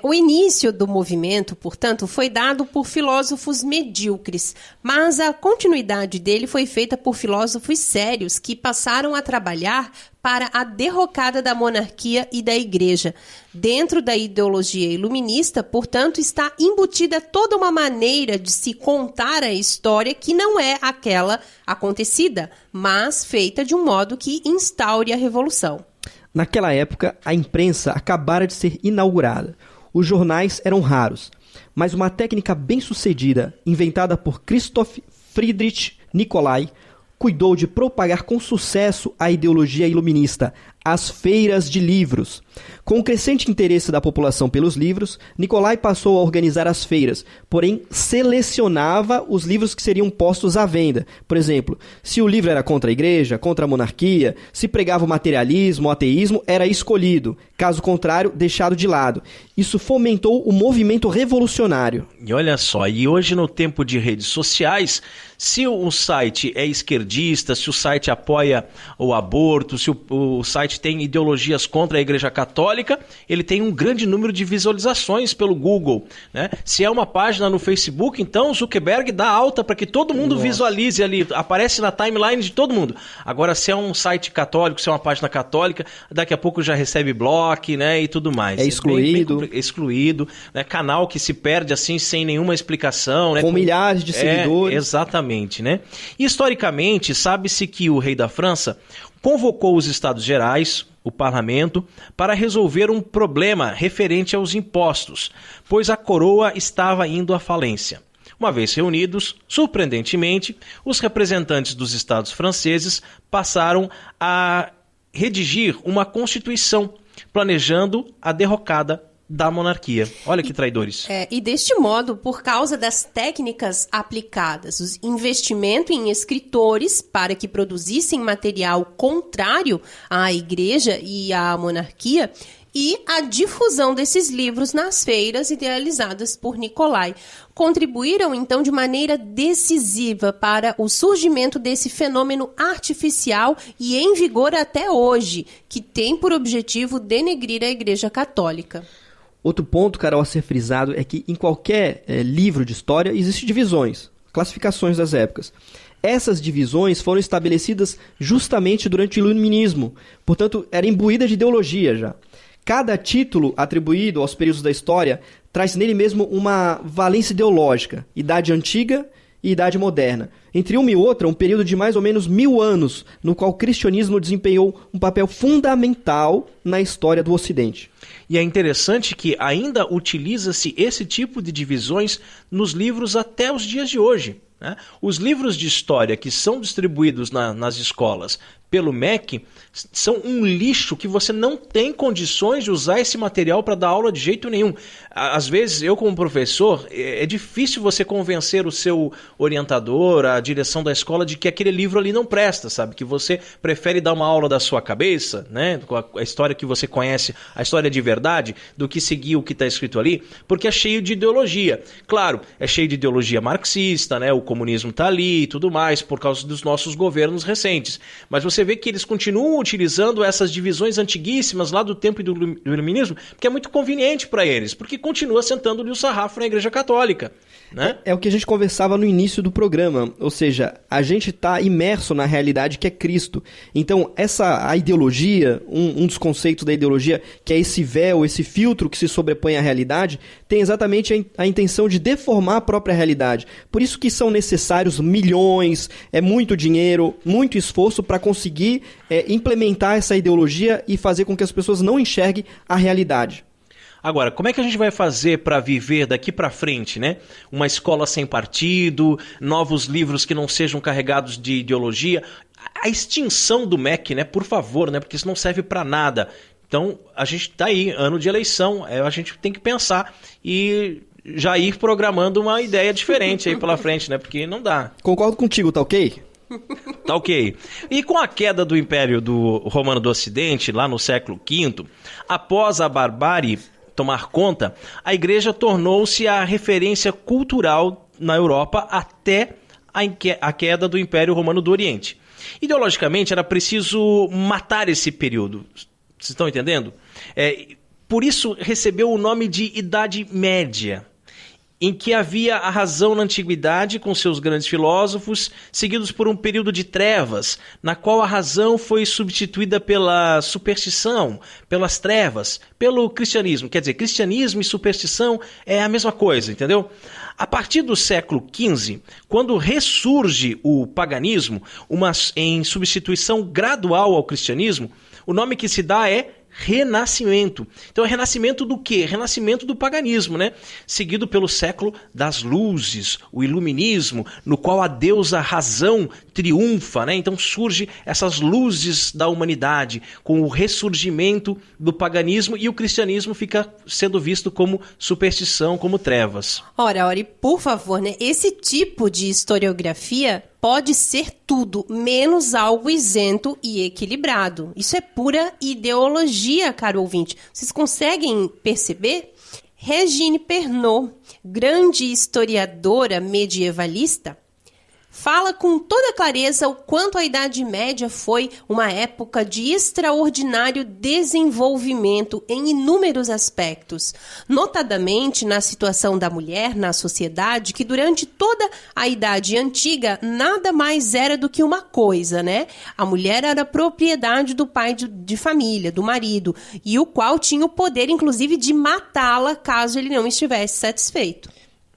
O início do movimento, portanto, foi dado por filósofos medíocres, mas a continuidade dele foi feita por filósofos sérios que passaram a trabalhar para a derrocada da monarquia e da igreja. Dentro da ideologia iluminista, portanto, está embutida toda uma maneira de se contar a história que não é aquela acontecida, mas feita de um modo que instaure a revolução. Naquela época, a imprensa acabara de ser inaugurada. Os jornais eram raros, mas uma técnica bem-sucedida, inventada por Christoph Friedrich Nicolai, cuidou de propagar com sucesso a ideologia iluminista, as feiras de livros. Com o crescente interesse da população pelos livros, Nicolai passou a organizar as feiras, porém selecionava os livros que seriam postos à venda. Por exemplo, se o livro era contra a igreja, contra a monarquia, se pregava o materialismo, o ateísmo, era escolhido. Caso contrário, deixado de lado. Isso fomentou o movimento revolucionário. E olha só, e hoje no tempo de redes sociais, se o site é esquerdista, esquerdista, se o site apoia o aborto, se o site tem ideologias contra a Igreja Católica, ele tem um grande número de visualizações pelo Google, né? Se é uma página no Facebook, então o Zuckerberg dá alta para que todo mundo visualize ali, aparece na timeline de todo mundo. Agora, se é um site católico, se é uma página católica, daqui a pouco já recebe bloco, né, e tudo mais. É excluído. Excluído, né? Canal que se perde assim sem nenhuma explicação, né? Com milhares de seguidores. Exatamente, né? Historicamente, sabe-se que o rei da França convocou os Estados Gerais, o parlamento, para resolver um problema referente aos impostos, pois a coroa estava indo à falência. Uma vez reunidos, surpreendentemente, os representantes dos estados franceses passaram a redigir uma constituição, planejando a derrocada da monarquia. Olha que traidores. E deste modo, por causa das técnicas aplicadas, o investimento em escritores para que produzissem material contrário à igreja e à monarquia, e a difusão desses livros nas feiras idealizadas por Nicolai, contribuíram então de maneira decisiva para o surgimento desse fenômeno artificial e em vigor até hoje, que tem por objetivo denegrir a Igreja Católica. Outro ponto, Carol, a ser frisado é que em qualquer livro de história existem divisões, classificações das épocas. Essas divisões foram estabelecidas justamente durante o Iluminismo, portanto, era imbuída de ideologia já. Cada título atribuído aos períodos da história traz nele mesmo uma valência ideológica, Idade Antiga e Idade Moderna. Entre uma e outra, um período de mais ou menos 1000 anos, no qual o cristianismo desempenhou um papel fundamental na história do Ocidente. E é interessante que ainda utiliza-se esse tipo de divisões nos livros até os dias de hoje, né? Os livros de história que são distribuídos nas escolas pelo MEC são um lixo que você não tem condições de usar esse material para dar aula de jeito nenhum. Às vezes, eu como professor, é difícil você convencer o seu orientador, a direção da escola, de que aquele livro ali não presta, sabe? Que você prefere dar uma aula da sua cabeça, né? Com a história que você conhece, a história de verdade, do que seguir o que está escrito ali, porque é cheio de ideologia. Claro, é cheio de ideologia marxista, né? O comunismo está ali e tudo mais, por causa dos nossos governos recentes. Mas você vê que eles continuam utilizando essas divisões antiguíssimas lá do tempo do Iluminismo, porque é muito conveniente para eles, porque continua sentando-lhe o sarrafo na Igreja Católica, né? É o que a gente conversava no início do programa, ou seja, a gente está imerso na realidade que é Cristo. Então, a ideologia, um dos conceitos da ideologia, que é esse véu, esse filtro que se sobrepõe à realidade, tem exatamente a intenção de deformar a própria realidade. Por isso que são necessários milhões, muito dinheiro, muito esforço para conseguir implementar essa ideologia e fazer com que as pessoas não enxerguem a realidade. Agora, como é que a gente vai fazer para viver daqui para frente, né? Uma escola sem partido, novos livros que não sejam carregados de ideologia, a extinção do MEC, né? Por favor, né? Porque isso não serve para nada. Então, a gente está aí, ano de eleição, a gente tem que pensar e já ir programando uma ideia diferente aí pela frente, né? Porque não dá. Concordo contigo, tá ok? Tá ok. E com a queda do Império Romano do Ocidente, lá no século V, após a barbárie tomar conta, a igreja tornou-se a referência cultural na Europa até a queda do Império Romano do Oriente. Ideologicamente, era preciso matar esse período. Vocês estão entendendo? Por isso, recebeu o nome de Idade Média, em que havia a razão na antiguidade com seus grandes filósofos, seguidos por um período de trevas, na qual a razão foi substituída pela superstição, pelas trevas, pelo cristianismo. Quer dizer, cristianismo e superstição é a mesma coisa, entendeu? A partir do século XV, quando ressurge o paganismo, em substituição gradual ao cristianismo, o nome que se dá é Renascimento. Então é renascimento do quê? Renascimento do paganismo, né? Seguido pelo século das luzes, o iluminismo, no qual a deusa razão triunfa, né? Então surge essas luzes da humanidade com o ressurgimento do paganismo e o cristianismo fica sendo visto como superstição, como trevas. Ora, e por favor, né? Esse tipo de historiografia pode ser tudo, menos algo isento e equilibrado. Isso é pura ideologia, caro ouvinte. Vocês conseguem perceber? Regine Pernod, grande historiadora medievalista, fala com toda clareza o quanto a Idade Média foi uma época de extraordinário desenvolvimento em inúmeros aspectos, notadamente na situação da mulher na sociedade, que durante toda a Idade Antiga nada mais era do que uma coisa, né? A mulher era propriedade do pai de família, do marido, e o qual tinha o poder, inclusive, de matá-la caso ele não estivesse satisfeito.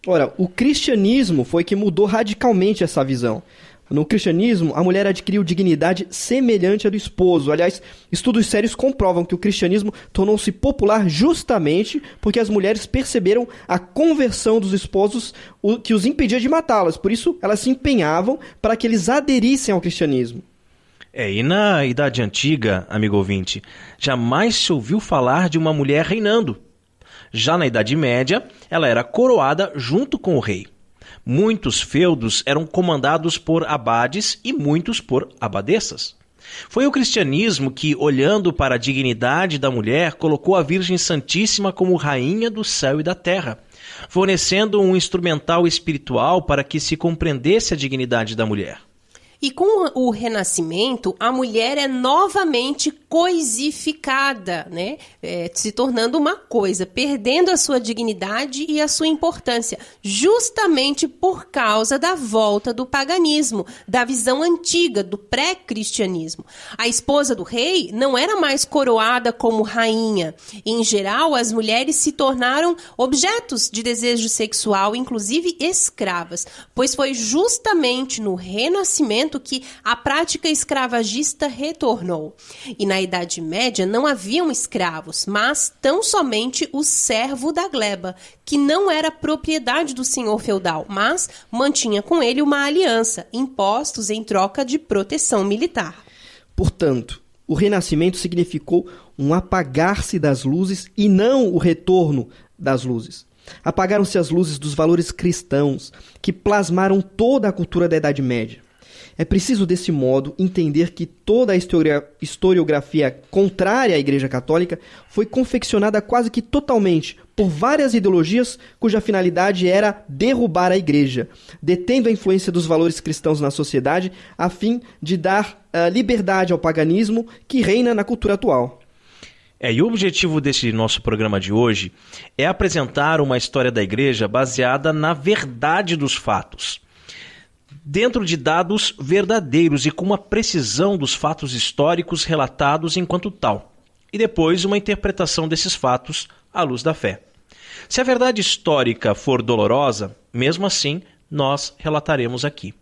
Ora, o cristianismo foi que mudou radicalmente essa visão. No cristianismo, a mulher adquiriu dignidade semelhante à do esposo. Aliás, estudos sérios comprovam que o cristianismo tornou-se popular justamente porque as mulheres perceberam a conversão dos esposos que os impedia de matá-las. Por isso, elas se empenhavam para que eles aderissem ao cristianismo. E na Idade Antiga, amigo ouvinte, jamais se ouviu falar de uma mulher reinando. Já na Idade Média, ela era coroada junto com o rei. Muitos feudos eram comandados por abades e muitos por abadesas. Foi o cristianismo que, olhando para a dignidade da mulher, colocou a Virgem Santíssima como rainha do céu e da terra, fornecendo um instrumental espiritual para que se compreendesse a dignidade da mulher. E com o Renascimento, a mulher é novamente coisificada, né? Se tornando uma coisa, perdendo a sua dignidade e a sua importância, justamente por causa da volta do paganismo, da visão antiga, do pré-cristianismo. A esposa do rei não era mais coroada como rainha. Em geral, as mulheres se tornaram objetos de desejo sexual, inclusive escravas, pois foi justamente no Renascimento que a prática escravagista retornou. E na Idade Média não haviam escravos, mas tão somente o servo da gleba, que não era propriedade do senhor feudal, mas mantinha com ele uma aliança, impostos em troca de proteção militar. Portanto, o Renascimento significou um apagar-se das luzes e não o retorno das luzes. Apagaram-se as luzes dos valores cristãos, que plasmaram toda a cultura da Idade Média. É preciso, desse modo, entender que toda a historiografia contrária à Igreja Católica foi confeccionada quase que totalmente por várias ideologias cuja finalidade era derrubar a Igreja, detendo a influência dos valores cristãos na sociedade, a fim de dar liberdade ao paganismo que reina na cultura atual. E o objetivo desse nosso programa de hoje é apresentar uma história da Igreja baseada na verdade dos fatos, dentro de dados verdadeiros e com uma precisão dos fatos históricos relatados enquanto tal, e depois uma interpretação desses fatos à luz da fé. Se a verdade histórica for dolorosa, mesmo assim, nós relataremos aqui.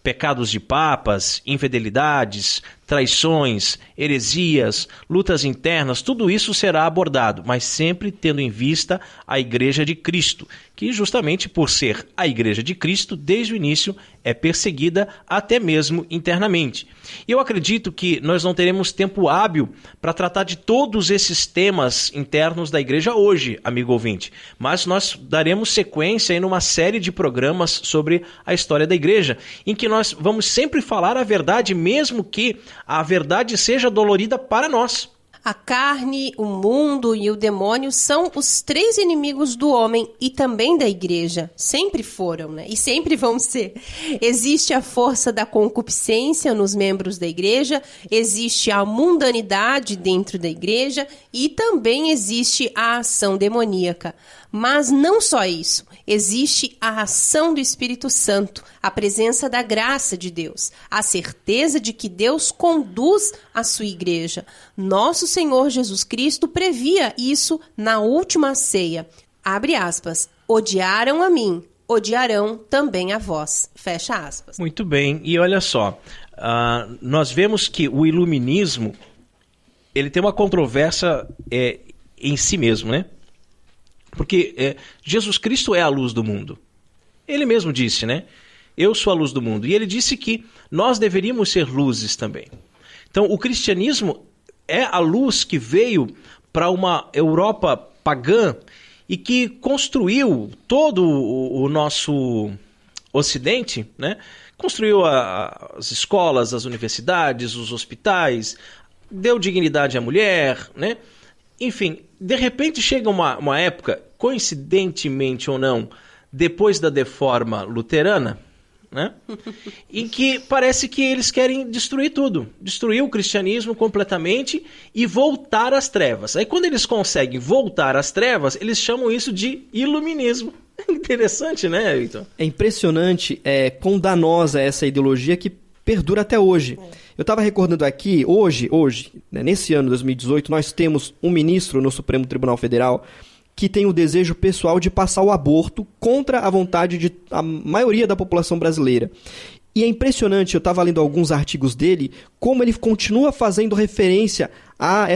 Pecados de papas, infidelidades, traições, heresias, lutas internas, tudo isso será abordado, mas sempre tendo em vista a Igreja de Cristo, que justamente por ser a Igreja de Cristo, desde o início é perseguida até mesmo internamente. E eu acredito que nós não teremos tempo hábil para tratar de todos esses temas internos da Igreja hoje, amigo ouvinte, mas nós daremos sequência em uma série de programas sobre a história da Igreja, em que nós vamos sempre falar a verdade, mesmo que a verdade seja dolorida para nós. A carne, o mundo e o demônio são os três inimigos do homem e também da igreja. Sempre foram, né? E sempre vão ser. Existe a força da concupiscência nos membros da igreja, existe a mundanidade dentro da igreja e também existe a ação demoníaca. Mas não só isso, existe a ação do Espírito Santo, a presença da graça de Deus, a certeza de que Deus conduz a sua igreja. Nosso Senhor Jesus Cristo previa isso na última ceia. Abre aspas, odiaram a mim, odiarão também a vós. Fecha aspas. Muito bem, e olha só, nós vemos que o iluminismo, ele tem uma controvérsia em si mesmo, né? Porque Jesus Cristo é a luz do mundo. Ele mesmo disse, né? Eu sou a luz do mundo. E ele disse que nós deveríamos ser luzes também. Então, o cristianismo é a luz que veio para uma Europa pagã e que construiu todo o nosso Ocidente, né? Construiu as escolas, as universidades, os hospitais, deu dignidade à mulher, né? Enfim, de repente chega uma época, coincidentemente ou não, depois da Reforma Luterana, né? Em que parece que eles querem destruir tudo, destruir o cristianismo completamente e voltar às trevas. Aí quando eles conseguem voltar às trevas, eles chamam isso de iluminismo. Interessante, né, Victor? É impressionante quão danosa é essa ideologia que perdura até hoje. Eu estava recordando aqui, hoje, né, nesse ano 2018, nós temos um ministro no Supremo Tribunal Federal que tem o desejo pessoal de passar o aborto contra a vontade de a maioria da população brasileira. E é impressionante, eu estava lendo alguns artigos dele, como ele continua fazendo referência a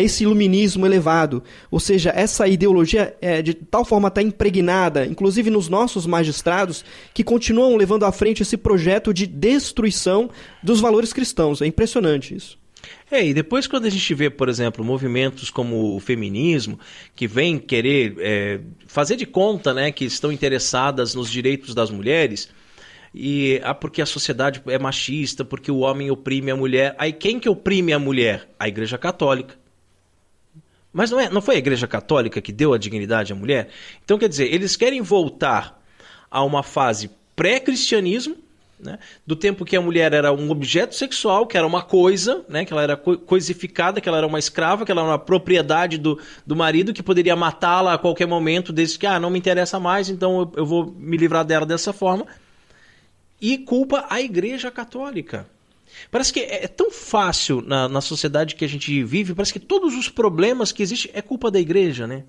esse iluminismo elevado. Ou seja, essa ideologia de tal forma está impregnada, inclusive nos nossos magistrados, que continuam levando à frente esse projeto de destruição dos valores cristãos. É impressionante isso. E depois quando a gente vê, por exemplo, movimentos como o feminismo, que vem querer fazer de conta, né, que estão interessadas nos direitos das mulheres, e porque a sociedade é machista, porque o homem oprime a mulher. Aí quem que oprime a mulher? A Igreja Católica. Mas não foi a Igreja Católica que deu a dignidade à mulher? Então, quer dizer, eles querem voltar a uma fase pré-cristianismo, né, do tempo que a mulher era um objeto sexual, que era uma coisa, né, que ela era coisificada, que ela era uma escrava, que ela era uma propriedade do marido, que poderia matá-la a qualquer momento, desde que não me interessa mais, então eu vou me livrar dela dessa forma. E culpa a Igreja Católica. Parece que é tão fácil na sociedade que a gente vive, parece que todos os problemas que existem é culpa da Igreja, né?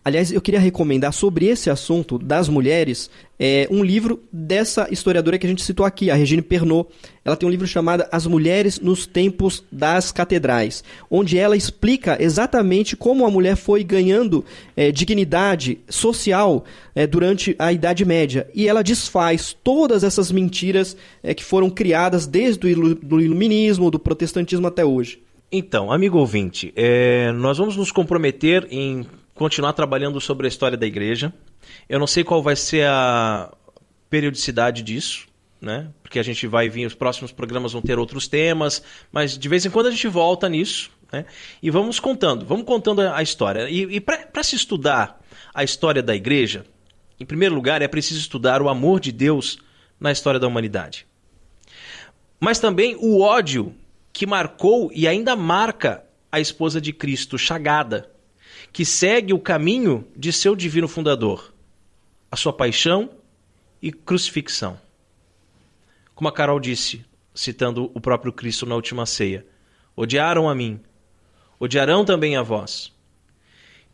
Aliás, eu queria recomendar sobre esse assunto das mulheres um livro dessa historiadora que a gente citou aqui, a Regine Pernot. Ela tem um livro chamado As Mulheres nos Tempos das Catedrais, onde ela explica exatamente como a mulher foi ganhando dignidade social durante a Idade Média. E ela desfaz todas essas mentiras que foram criadas desde o iluminismo, do protestantismo até hoje. Então, amigo ouvinte, nós vamos nos comprometer em continuar trabalhando sobre a história da igreja. Eu não sei qual vai ser a periodicidade disso, né? Porque a gente vai vir, os próximos programas vão ter outros temas, mas de vez em quando a gente volta nisso, né? E vamos contando a história. E para se estudar a história da igreja, em primeiro lugar, é preciso estudar o amor de Deus na história da humanidade. Mas também o ódio que marcou e ainda marca a esposa de Cristo, Chagada, que segue o caminho de seu divino fundador, a sua paixão e crucifixão. Como a Carol disse, citando o próprio Cristo na última ceia, odiaram a mim, odiarão também a vós.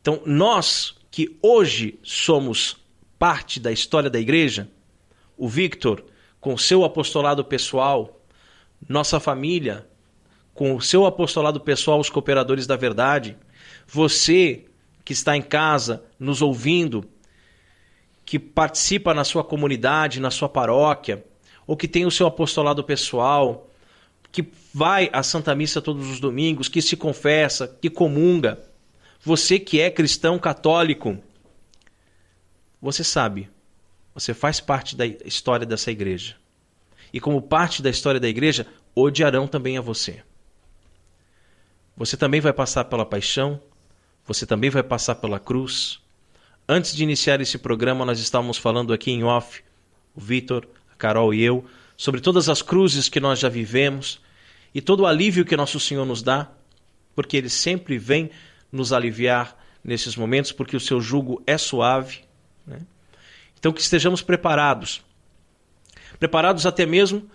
Então, nós que hoje somos parte da história da igreja, o Victor, com o seu apostolado pessoal, nossa família, com o seu apostolado pessoal, os cooperadores da verdade, você que está em casa nos ouvindo, que participa na sua comunidade, na sua paróquia, ou que tem o seu apostolado pessoal, que vai à Santa Missa todos os domingos, que se confessa, que comunga, você que é cristão católico, você sabe, você faz parte da história dessa igreja. E como parte da história da igreja, odiarão também a você. Você também vai passar pela paixão, você também vai passar pela cruz. Antes de iniciar esse programa, nós estávamos falando aqui em off, o Vitor, a Carol e eu, sobre todas as cruzes que nós já vivemos e todo o alívio que nosso Senhor nos dá, porque Ele sempre vem nos aliviar nesses momentos, porque o seu jugo é suave, né? Então que estejamos preparados até mesmo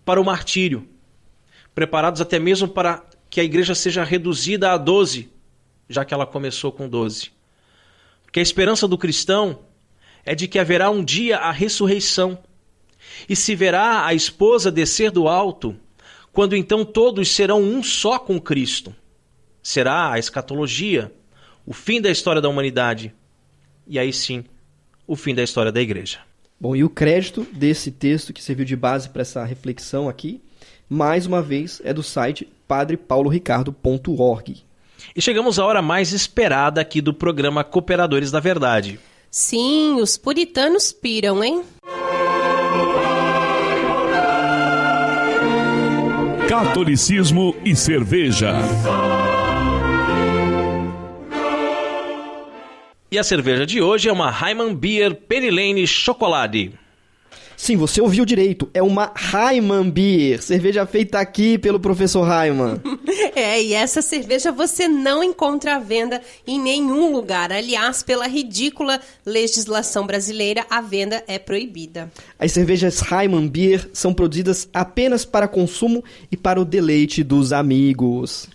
para o martírio, preparados até mesmo para que a igreja seja reduzida a 12, já que ela começou com 12. Porque a esperança do cristão é de que haverá um dia a ressurreição, e se verá a esposa descer do alto, quando então todos serão um só com Cristo. Será a escatologia, o fim da história da humanidade, e aí sim, o fim da história da igreja. Bom, e o crédito desse texto que serviu de base para essa reflexão aqui, mais uma vez, é do site padrepauloricardo.org. E chegamos à hora mais esperada aqui do programa Cooperadores da Verdade. Sim, os puritanos piram, hein? Catolicismo e cerveja. E a cerveja de hoje é uma Heimann Beer Penny Lane Chocolate. Sim, você ouviu direito. É uma Heimann Beer, cerveja feita aqui pelo professor Heimann. E essa cerveja você não encontra à venda em nenhum lugar. Aliás, pela ridícula legislação brasileira, a venda é proibida. As cervejas Heimann Beer são produzidas apenas para consumo e para o deleite dos amigos.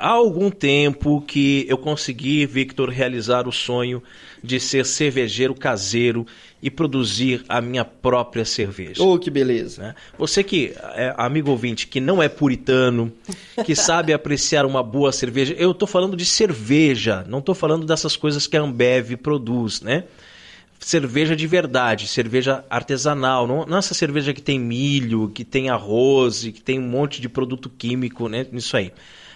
Há algum tempo que eu consegui, Victor, realizar o sonho de ser cervejeiro caseiro e produzir a minha própria cerveja. Oh, que beleza. Né? Você que é amigo ouvinte, que não é puritano, que sabe apreciar uma boa cerveja, eu estou falando de cerveja, não estou falando dessas coisas que a Ambev produz, né? Cerveja de verdade, cerveja artesanal, não essa cerveja que tem milho, que tem arroz e que tem um monte de produto químico, né, nisso aí.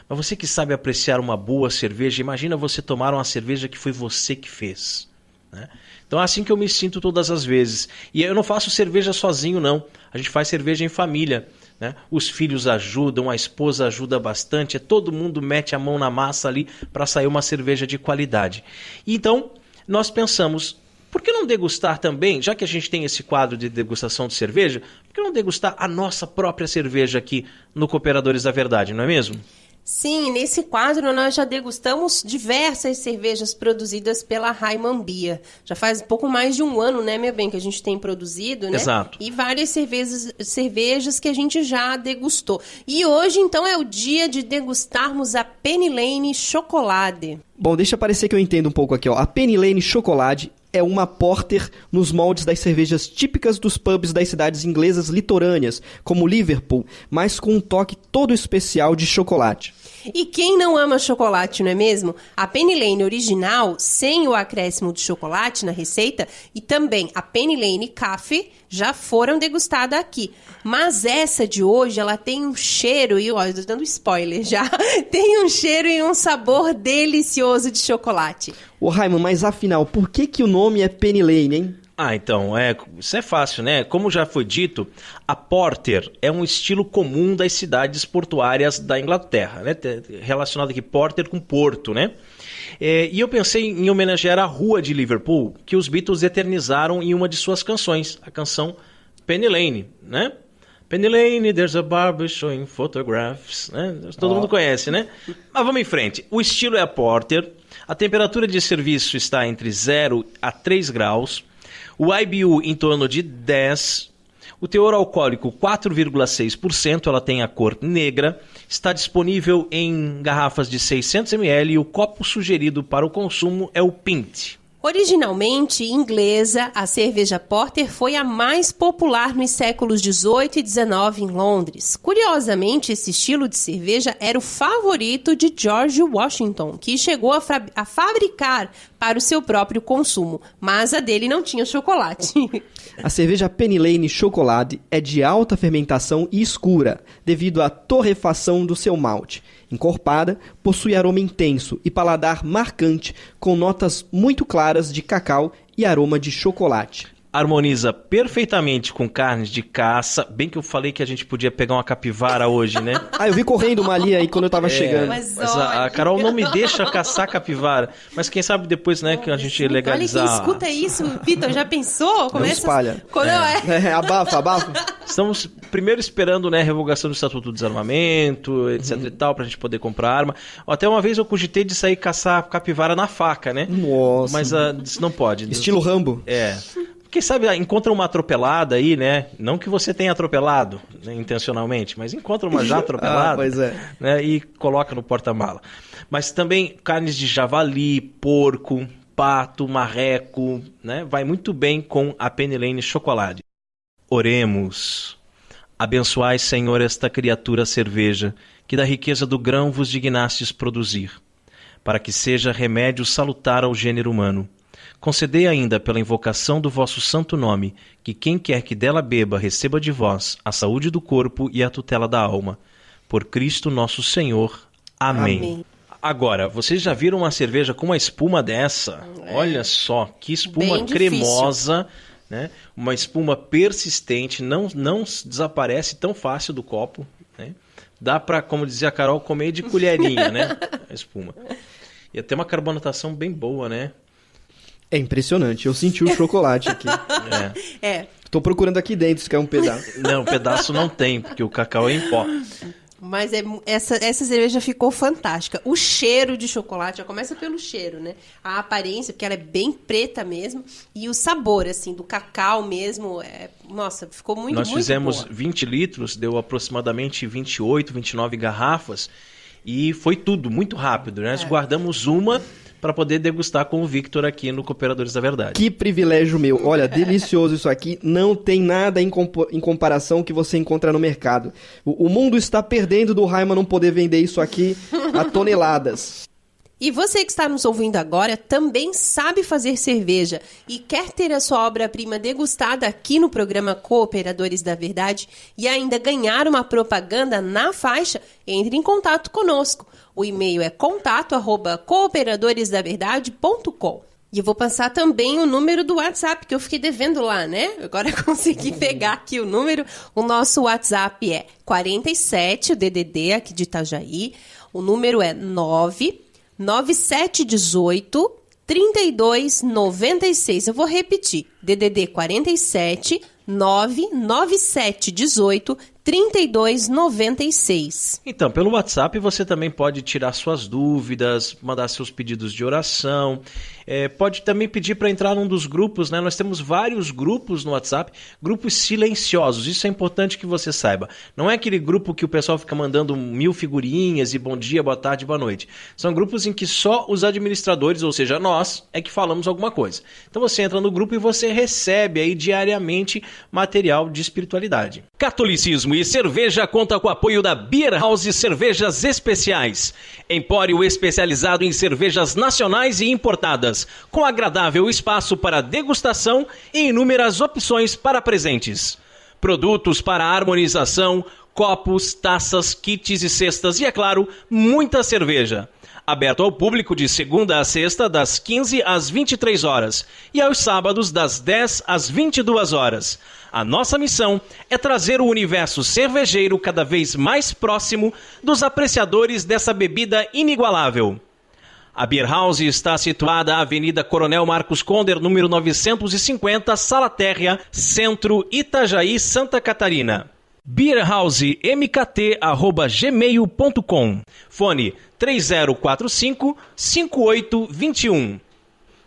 Mas você que sabe apreciar uma boa cerveja, imagina você tomar uma cerveja que foi você que fez, né? Então é assim que eu me sinto todas as vezes. E eu não faço cerveja sozinho, não. A gente faz cerveja em família, né? Os filhos ajudam, a esposa ajuda bastante, todo mundo mete a mão na massa ali para sair uma cerveja de qualidade. E então, nós pensamos, por que não degustar também, já que a gente tem esse quadro de degustação de cerveja, por que não degustar a nossa própria cerveja aqui no Cooperadores da Verdade, não é mesmo? Sim, nesse quadro nós já degustamos diversas cervejas produzidas pela Heimann Beer. Já faz pouco mais de um ano, né, meu bem, que a gente tem produzido, né? Exato. E várias cervejas que a gente já degustou. E hoje, então, é o dia de degustarmos a Penny Lane Chocolate. Bom, deixa parecer que eu entendo um pouco aqui, ó. A Penny Lane Chocolate é uma porter nos moldes das cervejas típicas dos pubs das cidades inglesas litorâneas, como Liverpool, mas com um toque todo especial de chocolate. E quem não ama chocolate, não é mesmo? A Penny Lane original, sem o acréscimo de chocolate na receita, e também a Penny Lane Coffee já foram degustadas aqui. Mas essa de hoje, ela tem um cheiro, e ó, eu tô dando spoiler já, tem um cheiro e um sabor delicioso de chocolate. Ô Heimann, mas afinal, por que o nome é Penny Lane, hein? Então, isso é fácil, né? Como já foi dito, a Porter é um estilo comum das cidades portuárias da Inglaterra, né? Relacionado aqui, Porter com Porto, né? E eu pensei em homenagear a rua de Liverpool, que os Beatles eternizaram em uma de suas canções, a canção Penny Lane, né? Penny Lane, there's a barber showing photographs, né? Todo mundo conhece, né? Mas vamos em frente. O estilo é a Porter, a temperatura de serviço está entre 0 a 3 graus, o IBU em torno de 10, o teor alcoólico 4,6%, ela tem a cor negra, está disponível em garrafas de 600 ml e o copo sugerido para o consumo é o pint. Originalmente inglesa, a cerveja Porter foi a mais popular nos séculos 18 e 19 em Londres. Curiosamente, esse estilo de cerveja era o favorito de George Washington, que chegou a fabricar para o seu próprio consumo, mas a dele não tinha chocolate. A cerveja Penny Lane Chocolate é de alta fermentação e escura, devido à torrefação do seu malte. Encorpada, possui aroma intenso e paladar marcante, com notas muito claras de cacau e aroma de chocolate. Harmoniza perfeitamente com carnes de caça. Bem que eu falei que a gente podia pegar uma capivara hoje, né? Eu vi correndo uma ali aí quando eu tava chegando. Mas a Carol não me deixa caçar capivara. Mas quem sabe depois, né, que a gente legalizar... Olha quem escuta isso, Vitor, já pensou? Não espalha. Abafa. Estamos primeiro esperando, né, a revogação do Estatuto do Desarmamento, etc e tal, pra gente poder comprar arma. Até uma vez eu cogitei de sair caçar capivara na faca, né? Nossa. Mas isso não pode. Estilo Rambo. Quem sabe encontra uma atropelada aí, né? Não que você tenha atropelado, né, intencionalmente, mas encontra uma já atropelada, pois é. Né, e coloca no porta-mala. Mas também carnes de javali, porco, pato, marreco, né? Vai muito bem com a Penny Lane Chocolate. Oremos. Abençoai, Senhor, esta criatura cerveja, que da riqueza do grão vos dignastes produzir, para que seja remédio salutar ao gênero humano. Concedei ainda, pela invocação do vosso santo nome, que quem quer que dela beba receba de vós a saúde do corpo e a tutela da alma. Por Cristo nosso Senhor. Amém. Agora, vocês já viram uma cerveja com uma espuma dessa? Olha só, que espuma bem cremosa, né? Uma espuma persistente, não desaparece tão fácil do copo, né? Dá para, como dizia a Carol, comer de colherinha, né? A espuma. E até uma carbonatação bem boa, né? É impressionante, eu senti o chocolate aqui. Tô procurando aqui dentro se quer um pedaço. Não, pedaço não tem, porque o cacau é em pó. Mas essa cerveja ficou fantástica. O cheiro de chocolate, já começa pelo cheiro, né? A aparência, porque ela é bem preta mesmo. E o sabor, assim, do cacau mesmo. Nossa, ficou muito, Nós fizemos boa. 20 litros, deu aproximadamente 28, 29 garrafas. E foi tudo muito rápido, né? Nós guardamos uma para poder degustar com o Victor aqui no Cooperadores da Verdade. Que privilégio meu. Olha, delicioso isso aqui. Não tem nada em comparação que você encontra no mercado. O mundo está perdendo do Raiman não poder vender isso aqui a toneladas. E você que está nos ouvindo agora também sabe fazer cerveja e quer ter a sua obra-prima degustada aqui no programa Cooperadores da Verdade e ainda ganhar uma propaganda na faixa, entre em contato conosco. O e-mail é contato@cooperadoresdaverdade.com. E eu vou passar também o número do WhatsApp, que eu fiquei devendo lá, né? Agora eu consegui pegar aqui o número. O nosso WhatsApp é 47, o DDD aqui de Itajaí. O número é 9718 3296. Eu vou repetir. DDD 47 99718 3296. Então, pelo WhatsApp você também pode tirar suas dúvidas, mandar seus pedidos de oração, pode também pedir para entrar num dos grupos, né? Nós temos vários grupos no WhatsApp, grupos silenciosos, isso é importante que você saiba. Não é aquele grupo que o pessoal fica mandando 1000 figurinhas e bom dia, boa tarde, boa noite. São grupos em que só os administradores, ou seja, nós, é que falamos alguma coisa. Então você entra no grupo e você recebe aí diariamente material de espiritualidade. Catolicismo e cerveja conta com o apoio da Beer House Cervejas Especiais. Empório especializado em cervejas nacionais e importadas, com agradável espaço para degustação e inúmeras opções para presentes. Produtos para harmonização, copos, taças, kits e cestas e, é claro, muita cerveja. Aberto ao público de segunda a sexta, das 15 às 23 horas e aos sábados, das 10 às 22 horas. A nossa missão é trazer o universo cervejeiro cada vez mais próximo dos apreciadores dessa bebida inigualável. A Beer House está situada na Avenida Coronel Marcos Conder, número 950, Sala Térrea, Centro, Itajaí, Santa Catarina. beerhousemkt@gmail.com. Fone 3045-5821.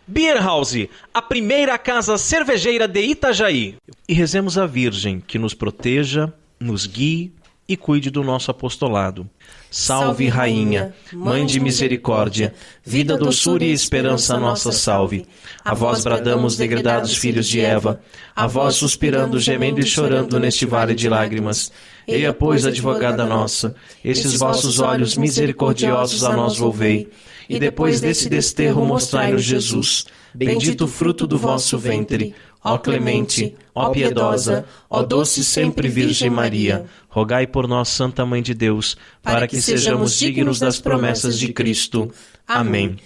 Beer House, a primeira casa cervejeira de Itajaí. E rezemos a Virgem que nos proteja, nos guie e cuide do nosso apostolado. Salve, Rainha, Mãe de Misericórdia, vida, doçura e esperança nossa salve. A vós bradamos, degredados filhos de Eva, a vós suspirando, gemendo e chorando neste vale de lágrimas. Eia, pois, advogada nossa, esses vossos olhos misericordiosos a nós volvei, e depois desse desterro mostrai-nos Jesus, bendito o fruto do vosso ventre. Ó clemente, ó piedosa, ó doce sempre Virgem Maria, rogai por nós, Santa Mãe de Deus, para que sejamos dignos das promessas de Cristo. Amém.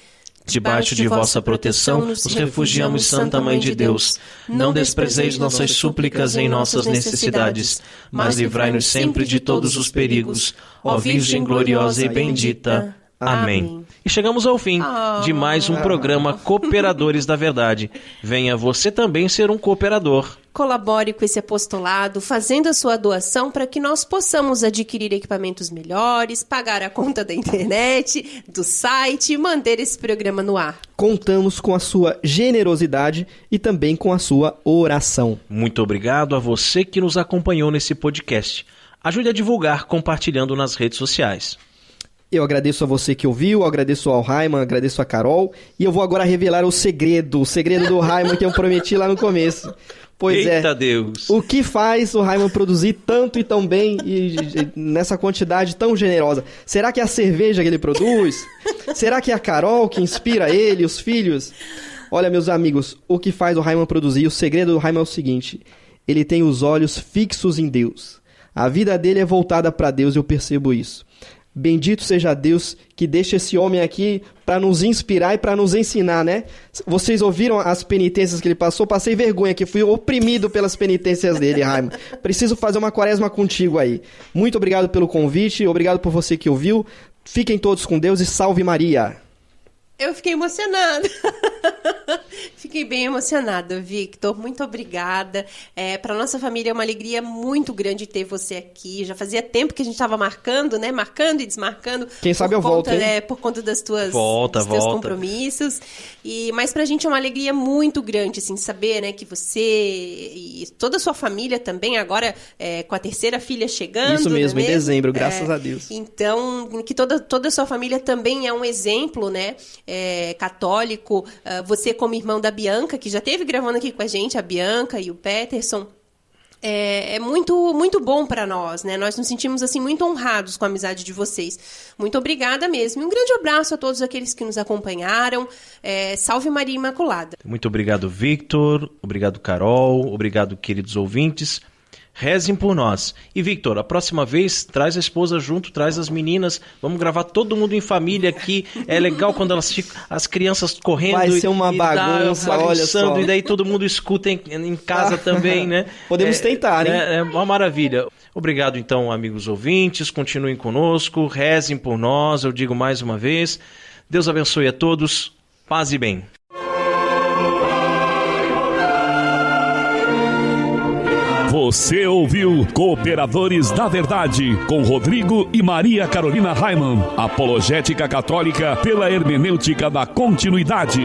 Debaixo de vossa proteção nos refugiamos, Santa Mãe de Deus. Não desprezeis nossas súplicas em nossas necessidades, mas livrai-nos sempre de todos os perigos. Ó Virgem gloriosa e bendita. Amém. E chegamos ao fim de mais um programa Cooperadores da Verdade. Venha você também ser um cooperador. Colabore com esse apostolado, fazendo a sua doação para que nós possamos adquirir equipamentos melhores, pagar a conta da internet, do site e manter esse programa no ar. Contamos com a sua generosidade e também com a sua oração. Muito obrigado a você que nos acompanhou nesse podcast. Ajude a divulgar compartilhando nas redes sociais. Eu agradeço a você que ouviu, agradeço ao Raiman, agradeço a Carol. E eu vou agora revelar o segredo do Raiman que eu prometi lá no começo. Pois Eita Deus! O que faz o Raiman produzir tanto e tão bem e nessa quantidade tão generosa? Será que é a cerveja que ele produz? Será que é a Carol que inspira ele, os filhos? Olha, meus amigos, o que faz o Raiman produzir, o segredo do Raiman é o seguinte: ele tem os olhos fixos em Deus. A vida dele é voltada para Deus, eu percebo isso. Bendito seja Deus que deixa esse homem aqui para nos inspirar e para nos ensinar, né? Vocês ouviram as penitências que ele passou? Passei vergonha aqui, fui oprimido pelas penitências dele, Raiman. Preciso fazer uma quaresma contigo aí. Muito obrigado pelo convite, obrigado por você que ouviu. Fiquem todos com Deus e salve Maria! Eu fiquei emocionada. Fiquei bem emocionada, Victor. Muito obrigada. Para nossa família é uma alegria muito grande ter você aqui. Já fazia tempo que a gente estava marcando, né? Marcando e desmarcando. Quem sabe eu volto, hein? Por conta dos teus compromissos. Mas pra gente é uma alegria muito grande, assim, saber, né, que você e toda a sua família também, agora com a terceira filha chegando. Isso mesmo, em dezembro, graças a Deus. Então, que toda a sua família também é um exemplo, né? Católico, você como irmão da Bianca, que já esteve gravando aqui com a gente, a Bianca e o Peterson, é muito, muito bom para nós, né? Nós nos sentimos, assim, muito honrados com a amizade de vocês. Muito obrigada mesmo. E um grande abraço a todos aqueles que nos acompanharam. Salve Maria Imaculada. Muito obrigado, Victor. Obrigado, Carol. Obrigado, queridos ouvintes. Rezem por nós. E, Victor, a próxima vez, traz a esposa junto, traz as meninas. Vamos gravar todo mundo em família aqui. É legal quando elas ficam, as crianças correndo. Vai ser uma bagunça, olha só. E daí todo mundo escuta em casa também, né? Podemos tentar, hein? É uma maravilha. Obrigado, então, amigos ouvintes. Continuem conosco. Rezem por nós. Eu digo mais uma vez. Deus abençoe a todos. Paz e bem. Você ouviu Cooperadores da Verdade, com Rodrigo e Maria Carolina Raimann, apologética católica pela hermenêutica da continuidade.